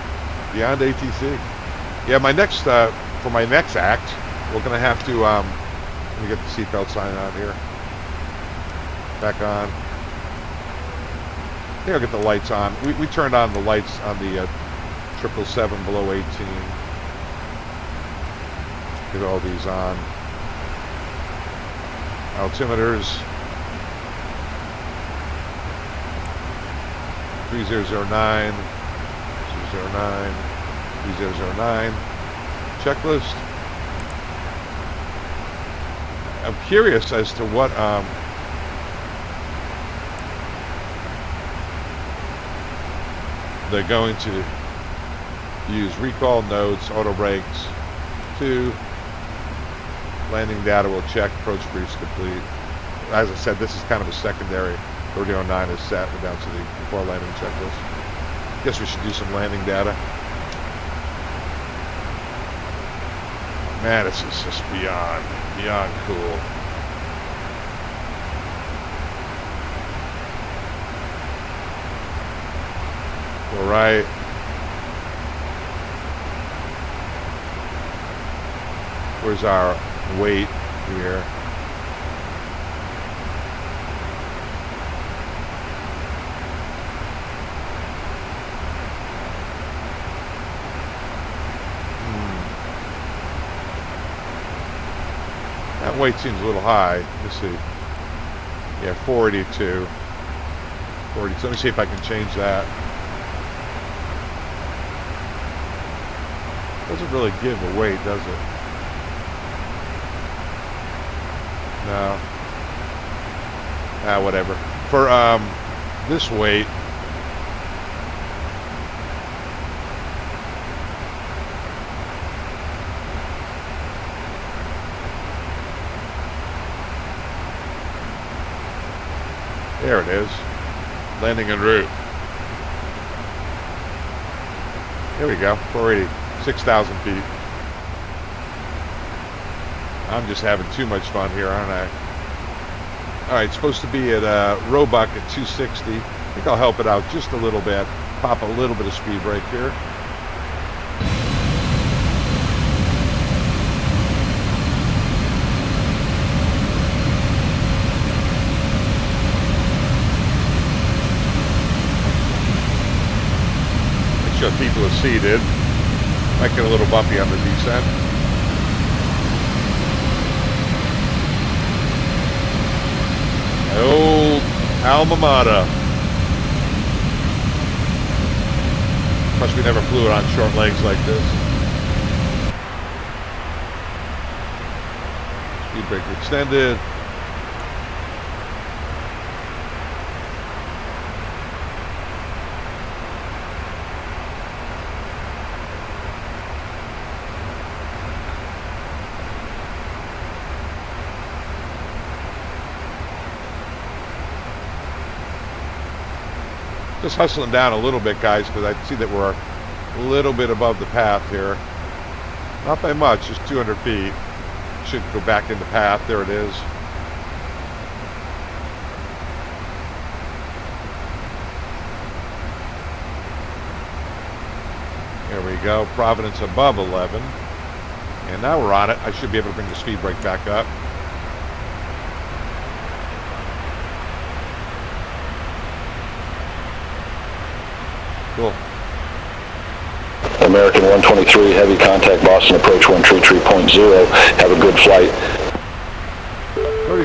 A: Beyond ATC. Yeah, my next for my next act, we're going to have to. Let me get the seatbelt sign on here. Back on. I think I'll get the lights on. We turned on the lights on the 777 below 18. Get all these on. Altimeters. 3009, 209, 3009. Checklist. I'm curious as to what they're going to use. Recall notes, auto brakes. 2. Landing data will check. Approach briefs complete. As I said, this is kind of a secondary. 3009 is set. We're down to the before landing checklist. Guess we should do some landing data. Man, this is just beyond cool. All right. Where's our weight here? That weight seems a little high. Let's see. Yeah, 482. 42. Let me see if I can change that. Doesn't really give a weight, does it? No. Whatever. For this weight, there it is. Landing en route. Here we go. 480. 6,000 feet. I'm just having too much fun here, aren't I? Alright, supposed to be at Roebuck at 260. I think I'll help it out just a little bit. Pop a little bit of speed brake here. Make sure people are seated. Might get a little bumpy on the descent. Old alma mater. Plus, we never flew it on short legs like this. Speed brake extended. Just hustling down a little bit, guys, because I see that we're a little bit above the path here. Not by much, just 200 feet. Should go back into path. There it is. There we go. Providence above 11. And now we're on it. I should be able to bring the speed brake back up. Cool.
J: American 123, heavy contact, Boston approach 133.0. Have a good flight.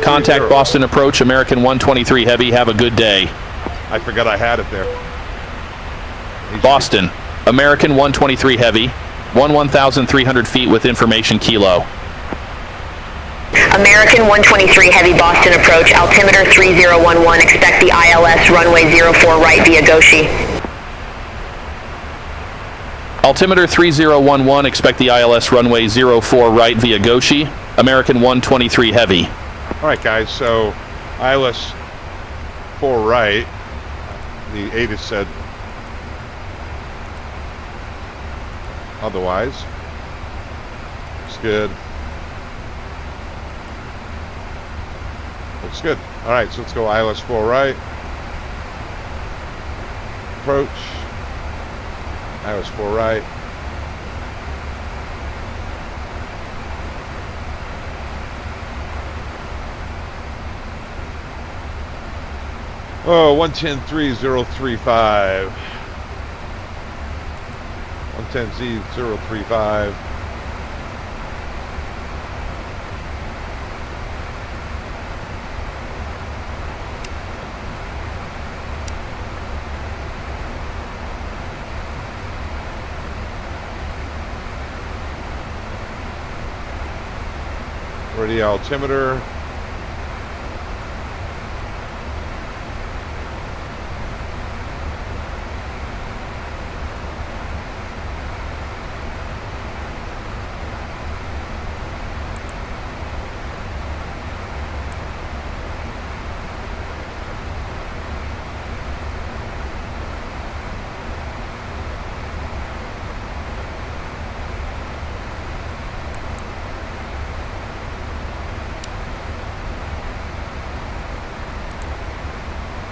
K: Contact Boston approach, American 123 heavy. Have a good day.
A: I forgot I had it there.
K: Boston, American 123 heavy. 1,300 feet with information kilo.
D: American 123 heavy Boston approach, altimeter 3011. Expect the ILS runway 04 right via Goshi.
K: Altimeter 3011, expect the ILS runway 04 right via Goshi. American 123 heavy.
A: All right, guys, so ILS 4 right. The ATIS said otherwise. looks good. Looks good. All right, so let's go ILS 4 right. Approach. ILS 4 right. Oh, 110.3035. 110Z035. Ready altimeter.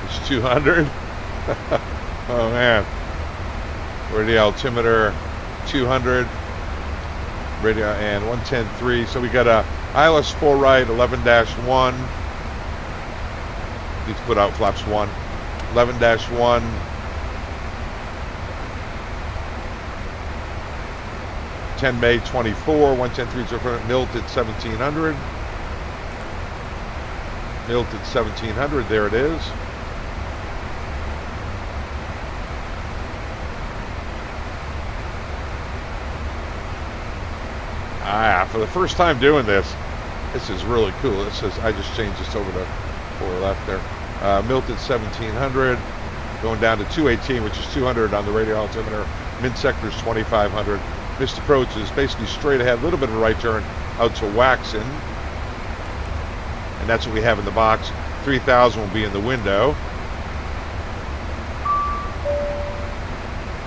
A: It's 200. Oh man. Radio altimeter 200. Radio and 110.3. So we got a ILS 4 right 11-1. Need to put out flaps 1. 11-1. 10 May 24. 110.3 Milt at 1700. Milt at 1700. There it is. For the first time doing this is really cool. This is, I just changed this over to 4 left there. Milt at 1700, going down to 218, which is 200 on the radio altimeter. Mid sector is 2500. Missed approach is basically straight ahead, a little bit of a right turn out to Waxon, and that's what we have in the box. 3000 will be in the window.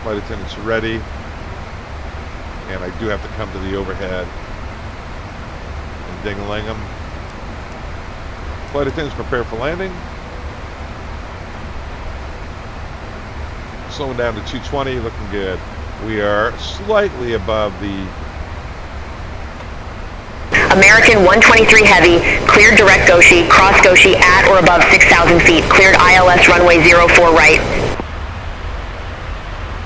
A: Flight attendants are ready, and I do have to come to the overhead. Ding-a-ling-em. Flight attendants prepare for landing. Slowing down to 220, looking good. We are slightly above the
D: American 123 Heavy, cleared direct Goshi, cross Goshi at or above 6,000 feet, cleared ILS runway 04 right.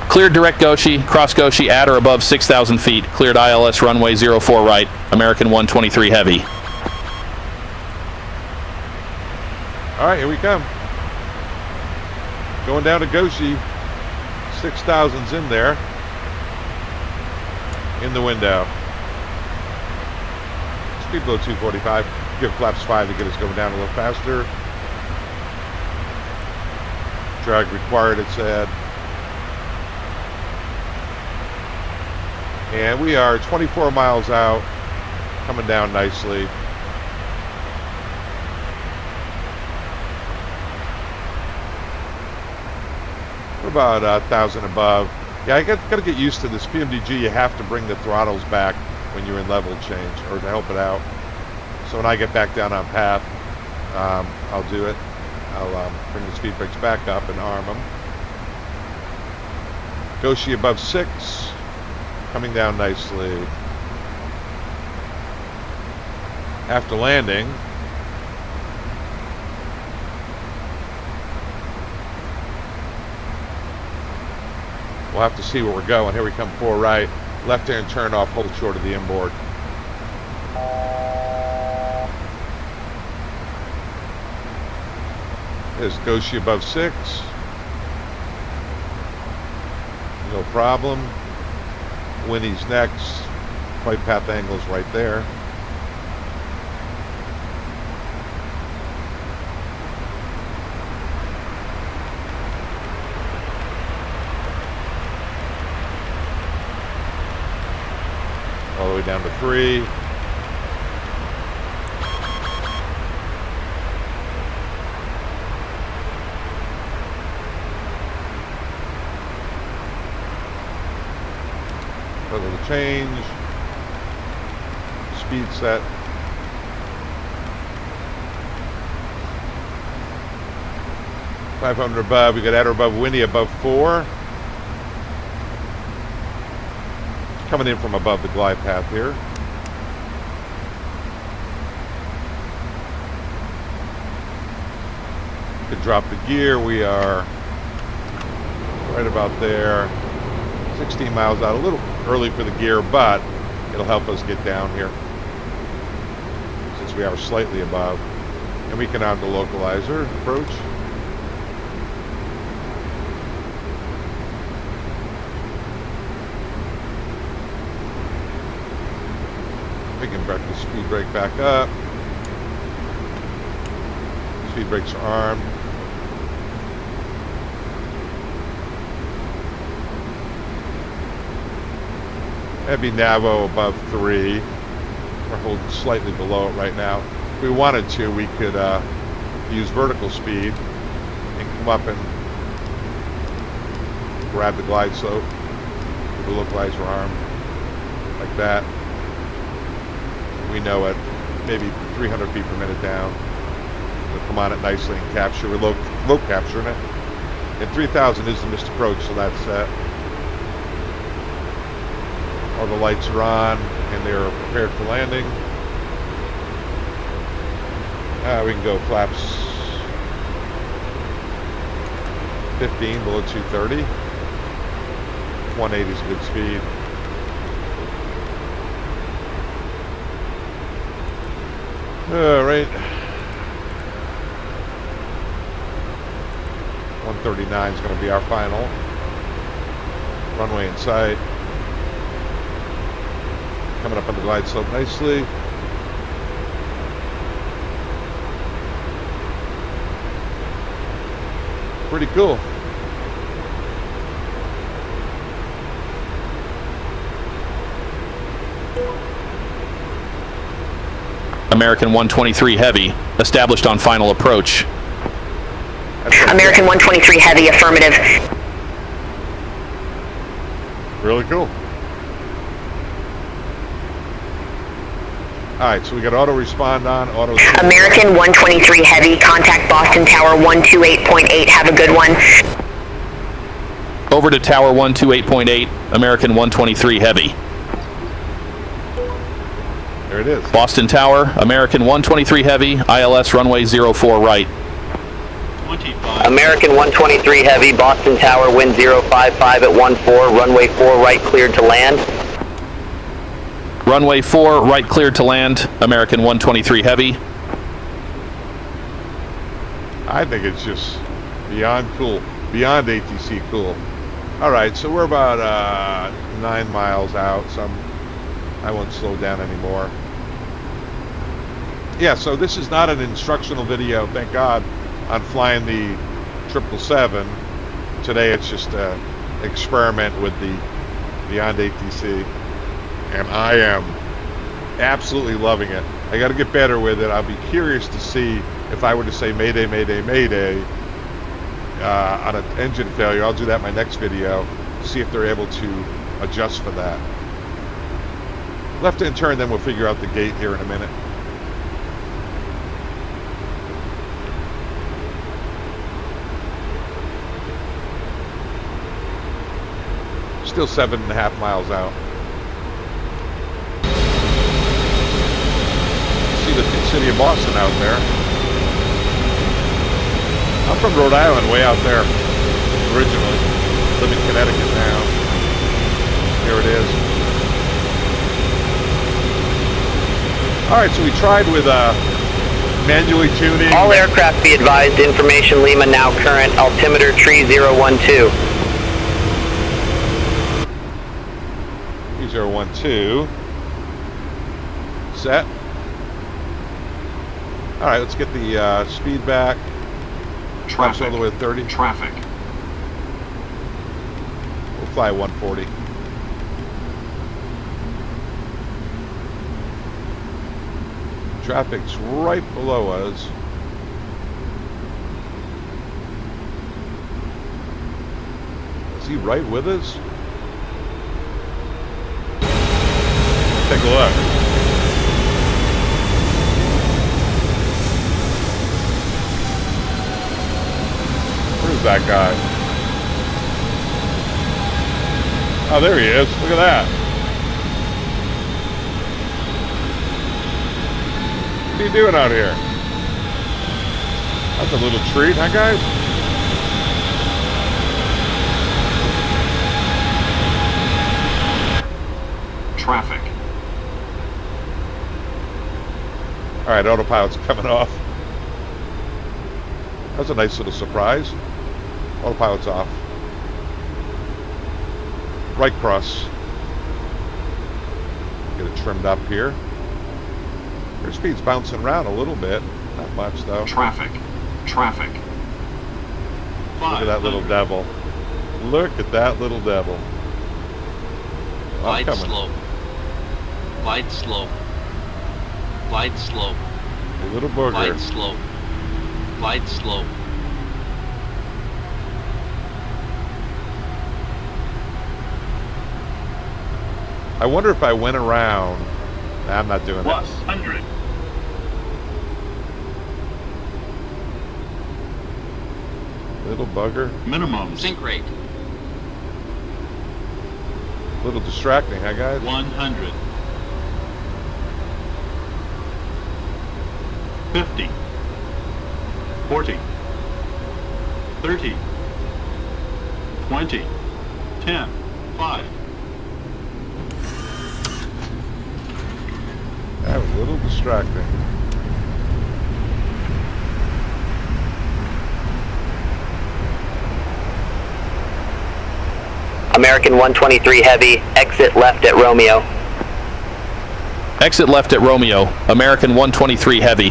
K: Cleared direct Goshi, cross Goshi at or above 6,000 feet. Cleared ILS runway 04 right. American 123 Heavy.
A: All right, here we come. Going down to Goshi. 6,000's in there. In the window. Speed below 245. Give flaps 5 to get us going down a little faster. Drag required, it said. And we are 24 miles out, coming down nicely. We're about 1,000 above. Yeah, I got to get used to this PMDG. You have to bring the throttles back when you're in level change, or to help it out. So when I get back down on path, I'll do it. I'll bring the speed brakes back up and arm them. Goshi above 6. Coming down nicely. After landing, we'll have to see where we're going. Here we come 4 right. Left-hand turn off, hold short of the inboard. There's Goshi above 6. No problem. Winnie's next. Flight path angle's right there. All the way down to 3. A little change. speed set. $500 above. We got at or above windy above 4. Coming in from above the glide path here. Could drop the gear. We are right about there. 16 miles out. A little early for the gear, but it'll help us get down here since we are slightly above. And we can on the localizer approach. We can break the speed brake back up. Speed brakes are armed. Heavy Navo above 3. We're holding slightly below it right now. If we wanted to, we could use vertical speed and come up and grab the glide slope with the localizer arm like that. We know at maybe 300 feet per minute down. We'll come on it nicely and capture. We're low capturing it. And 3,000 is the missed approach, so that's set. All the lights are on and they're prepared for landing. We can go flaps 15 below 230. 180 is a good speed. All right. 139 is going to be our final. Runway in sight. Coming up on the glide slope nicely. Pretty cool.
K: American 123 Heavy, established on final approach.
D: American 123 Heavy, affirmative.
A: Really cool. Alright, so we got auto respond on, auto...
D: American 123 Heavy, contact Boston Tower 128.8, have a good one.
K: Over to Tower 128.8, American 123 Heavy.
A: There it is.
K: Boston Tower, American 123 Heavy, ILS runway 04 right.
F: 25.
L: American 123 Heavy, Boston Tower, wind 055 at 14, runway 4 right cleared to land.
K: Runway 4 right cleared to land, American 123 Heavy.
A: I think it's just beyond cool, beyond ATC cool. Alright, so we're about 9 miles out, so I won't slow down anymore. Yeah, so this is not an instructional video, thank God, on flying the 777. Today it's just an experiment with the Beyond ATC, and I am absolutely loving it. I got to get better with it. I'll be curious to see if I were to say Mayday, Mayday, Mayday on an engine failure. I'll do that in my next video, see if they're able to adjust for that. Left-hand turn, then we'll figure out the gate here in a minute. Still 7.5 miles out. See the city of Boston out there. I'm from Rhode Island, way out there originally. Live in Connecticut now. Here it is. Alright, so we tried with manually tuning.
L: All aircraft be advised, information Lima now current, altimeter tree 012.
A: 012. Set. Alright, let's get the speed back. Traffic. All the way to 30.
M: Traffic.
A: We'll fly 140. Traffic's right below us. Is he right with us? Take a look. that guy. Oh, there he is. Look at that. What are you doing out here? That's a little treat, huh, guys?
M: Traffic.
A: All right, autopilot's coming off. That was a nice little surprise. Autopilot's off. Right cross. Get it trimmed up here. Airspeed's bouncing around a little bit. Not much, though.
M: Traffic. Traffic.
A: Look at that little devil. Look at that little devil.
N: Glide slope. Glide slope. Glide slope.
A: A little booger.
N: Glide slope. Glide slope.
A: I wonder if I went around. Nah, I'm not doing
M: Plus
A: it.
M: 100.
A: Little bugger.
M: Minimum.
N: Sink rate.
A: A little distracting, huh, guys?
M: 100. 50. 40. 30. 20. 10. 5.
A: That was a little distracting.
L: American 123 Heavy, exit left at Romeo.
K: Exit left at Romeo. American 123 Heavy.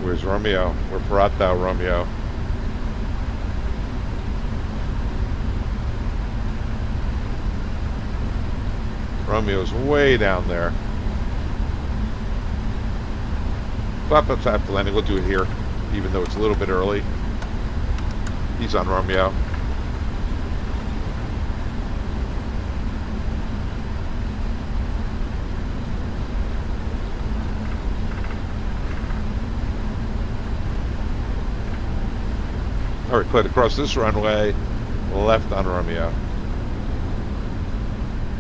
A: Where's Romeo? Where art thou, Romeo? Romeo's way down there. Flap up after landing. We'll do it here, even though it's a little bit early. He's on Romeo. All right, cleared across this runway, left on Romeo.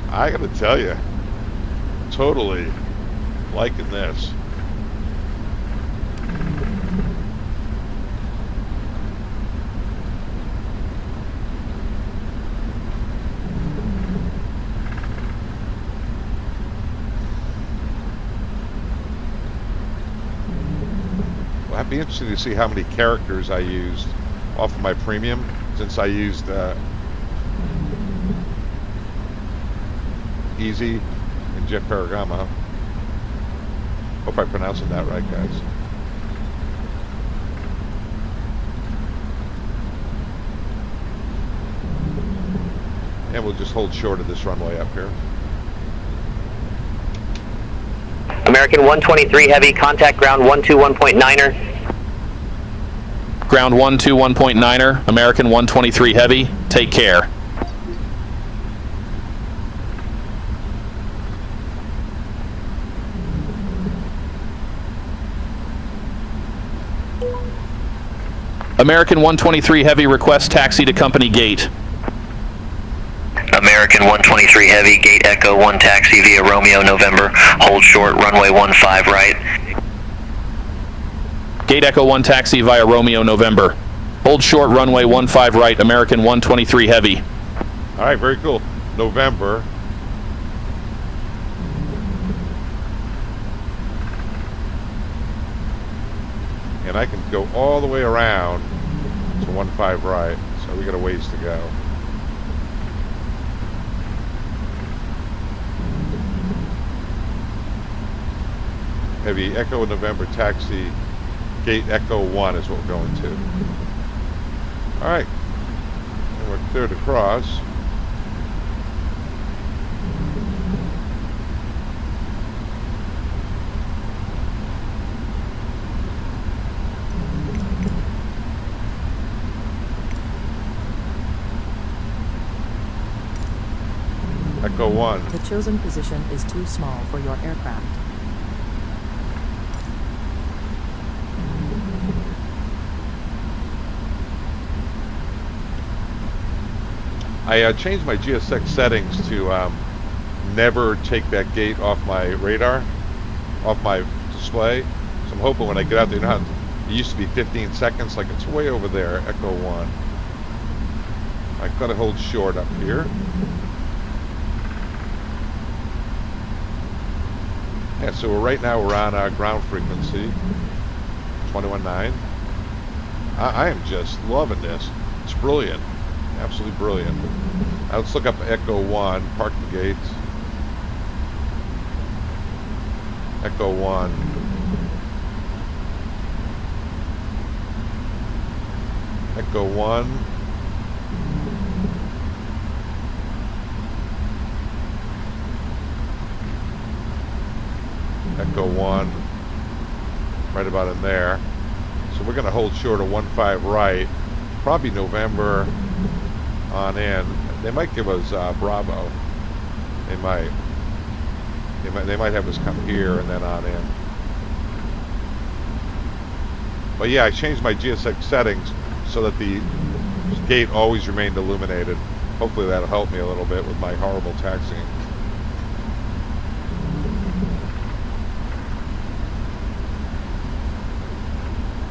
A: I gotta tell you, totally liking this. Well, I'd be interested to see how many characters I used off of my premium, since I used Easy and Jet Paragama. Hope I'm pronouncing that right, guys. And we'll just hold short of this runway up here.
L: American 123 Heavy, contact ground 121.9er.
K: Ground 121.9er. American 123 Heavy. Take care. American 123 Heavy, request taxi to company gate.
L: American 123 Heavy, gate Echo 1 taxi via Romeo November, hold short, runway 15 right.
K: Gate Echo 1 taxi via Romeo November. Hold short, runway 15 right, American 123 Heavy.
A: All right, very cool. November. And I can go all the way around to 15 right, so we got a ways to go. Heavy Echo November taxi, gate Echo 1 is what we're going to. All right, and we're cleared across. Echo 1.
B: The chosen position is too small for your aircraft.
A: I changed my GSX settings to never take that gate off my radar, off my display. So I'm hoping when I get out there, you know how it used to be 15 seconds, like it's way over there, Echo 1. I've got to hold short up here. Yeah, so right now we're on ground frequency, 21.9. I am just loving this. It's brilliant. Absolutely brilliant. Now let's look up Echo 1, park the gates. Echo 1. Echo 1. Echo 1. Right about in there. So we're going to hold short of 15 right. Probably November on in. They might give us Bravo. They might have us come here and then on in. But yeah, I changed my GSX settings so that the gate always remained illuminated. Hopefully that'll help me a little bit with my horrible taxiing.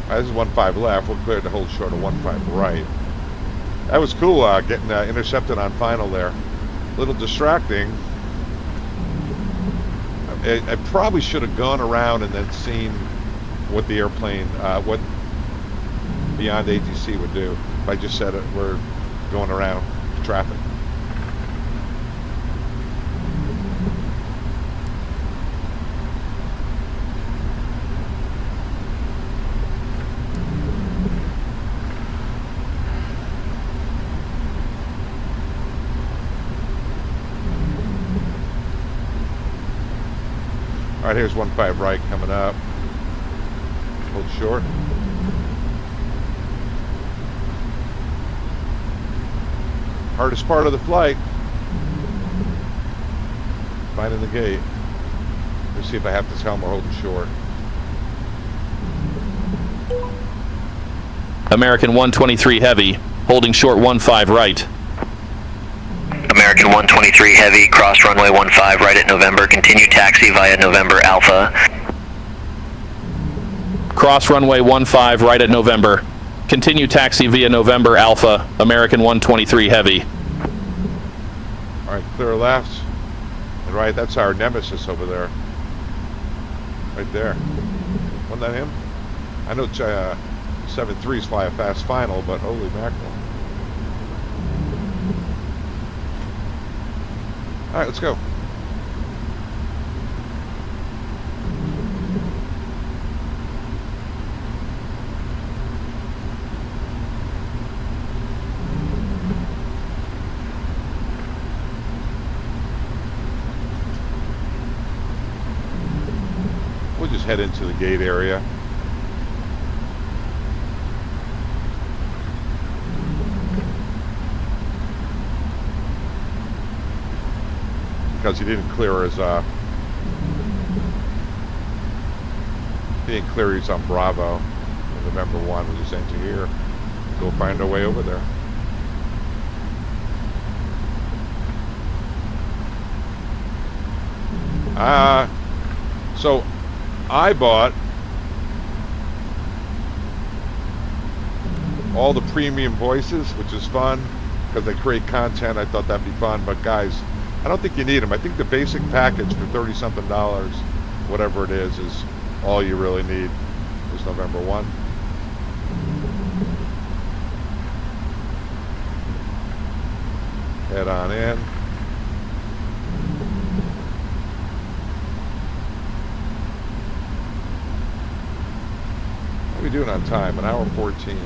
A: This is 15 left. We're cleared to hold short of 15 right. That was cool getting intercepted on final there. A little distracting. I probably should have gone around and then seen what the airplane, what Beyond ATC would do. If I just said it, we're going around traffic. All right, here's 15 right coming up. Hold short. Hardest part of the flight. Finding the gate. Let's see if I have to tell them we're holding short.
K: American 123 Heavy, holding short 15 right.
L: American 123 Heavy, cross runway 15 right at November, continue taxi via November Alpha.
K: Cross runway 15 right at November. Continue taxi via November Alpha, American 123 Heavy.
A: All right, clear left and right. That's our nemesis over there. Right there. Wasn't that him? I know 7.3s fly a fast final, but holy mackerel. All right, let's go. We'll just head into the gate area. Because he didn't clear his he didn't clear his on Bravo on November 1. We'll just enter here, go find our way over there. So I bought all the premium voices, which is fun because they create content. I thought that'd be fun, but guys, I don't think you need them. I think the basic package for $30-something, whatever it is all you really need. Is November 1. Head on in. What are we doing on time? 1 hour 14.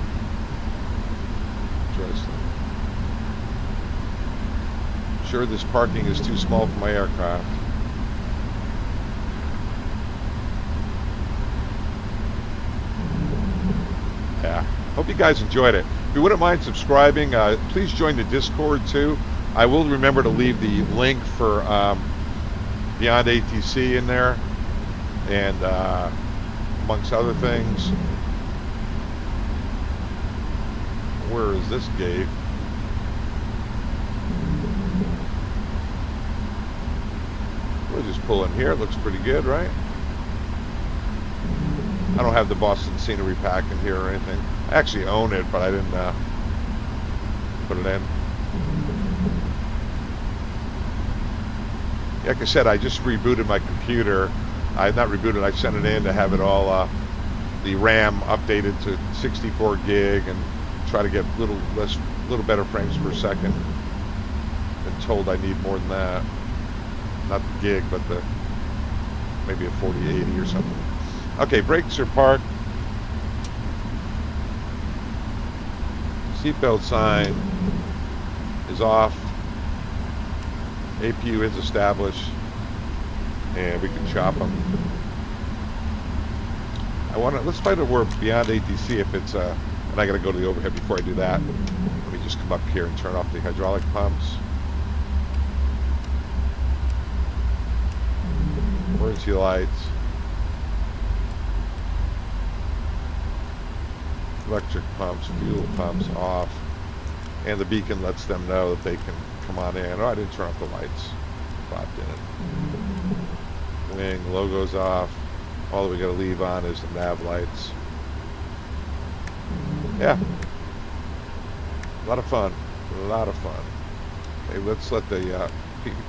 A: Interesting. Sure, this parking is too small for my aircraft. Yeah, hope you guys enjoyed it. If you wouldn't mind subscribing, please join the Discord too. I will remember to leave the link for Beyond ATC in there, and amongst other things. Where is this gate? We'll just pull in here. It looks pretty good, right? I don't have the Boston scenery pack in here or anything. I actually own it, but I didn't put it in. Like I said, I just rebooted my computer. I not rebooted, I sent it in to have it all, the RAM updated to 64 gig and try to get little better frames per second. Been told I need more than that. Not the gig, but the maybe a 4080 or something. Okay, brakes are parked. Seatbelt sign is off. APU is established, and we can chop them. Let's find out where beyond ATC if it's, and I gotta go to the overhead before I do that. Let me just come up here and turn off the hydraulic pumps. Emergency lights. Electric pumps, fuel pumps off. And the beacon lets them know that they can come on in. Oh, I didn't turn off the lights. Popped in. Wing, logo's off. All that we gotta leave on is the nav lights. Yeah. A lot of fun. A lot of fun. Okay, let's let the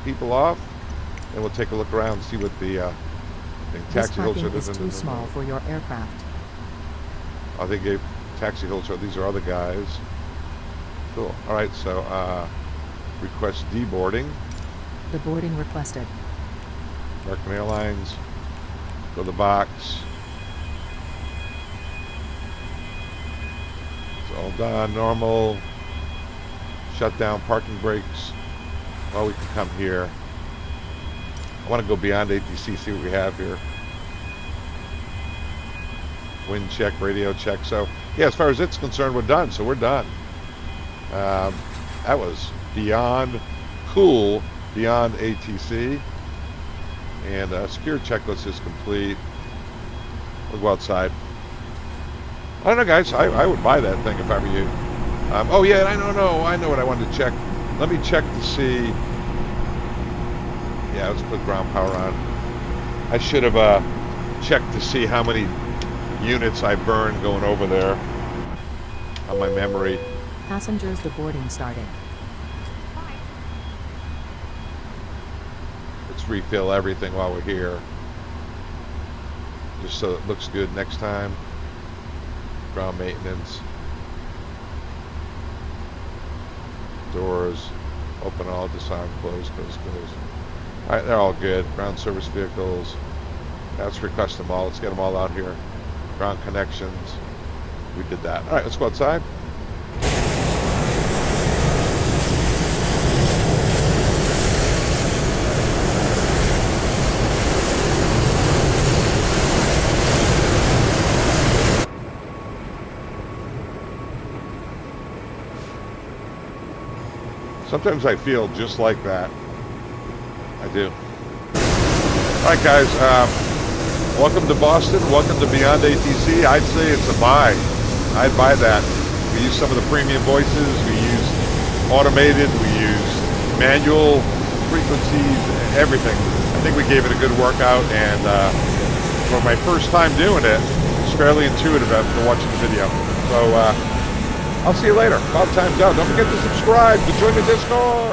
A: people off, and we'll take a look around and see what the taxi holds are.
B: This parking is too small for your aircraft.
A: Oh, they gave taxi holds. These are other guys. Cool. All right, so request deboarding.
B: The boarding requested.
A: American Airlines. Go to the box. It's all done. Normal. Shutdown. Parking brakes. Well, we can come here. I want to go beyond ATC, see what we have here. Wind check, radio check. So, yeah, as far as it's concerned, we're done. So we're done. That was beyond cool, beyond ATC. And security checklist is complete. We'll go outside. I don't know, guys. I would buy that thing if I were you. Oh, yeah, I know what I wanted to check. Let me check to see. Yeah, let's put ground power on. I should have checked to see how many units I burned going over there on my memory.
B: Passengers, the boarding started.
A: Let's refill everything while we're here, just so it looks good next time. Ground maintenance. Doors open all, disarm, close, close, close. All right, they're all good. Ground service vehicles. That's for custom all. Let's get them all out here. Ground connections. We did that. All right, let's go outside. Sometimes I feel just like that. I do. All right, guys. Welcome to Boston. Welcome to Beyond ATC. I'd say it's a buy. I'd buy that. We use some of the premium voices. We use automated. We use manual frequencies. Everything. I think we gave it a good workout. And for my first time doing it, it's fairly intuitive after watching the video. So. I'll see you later. About time's out. Don't forget to subscribe to join the Discord.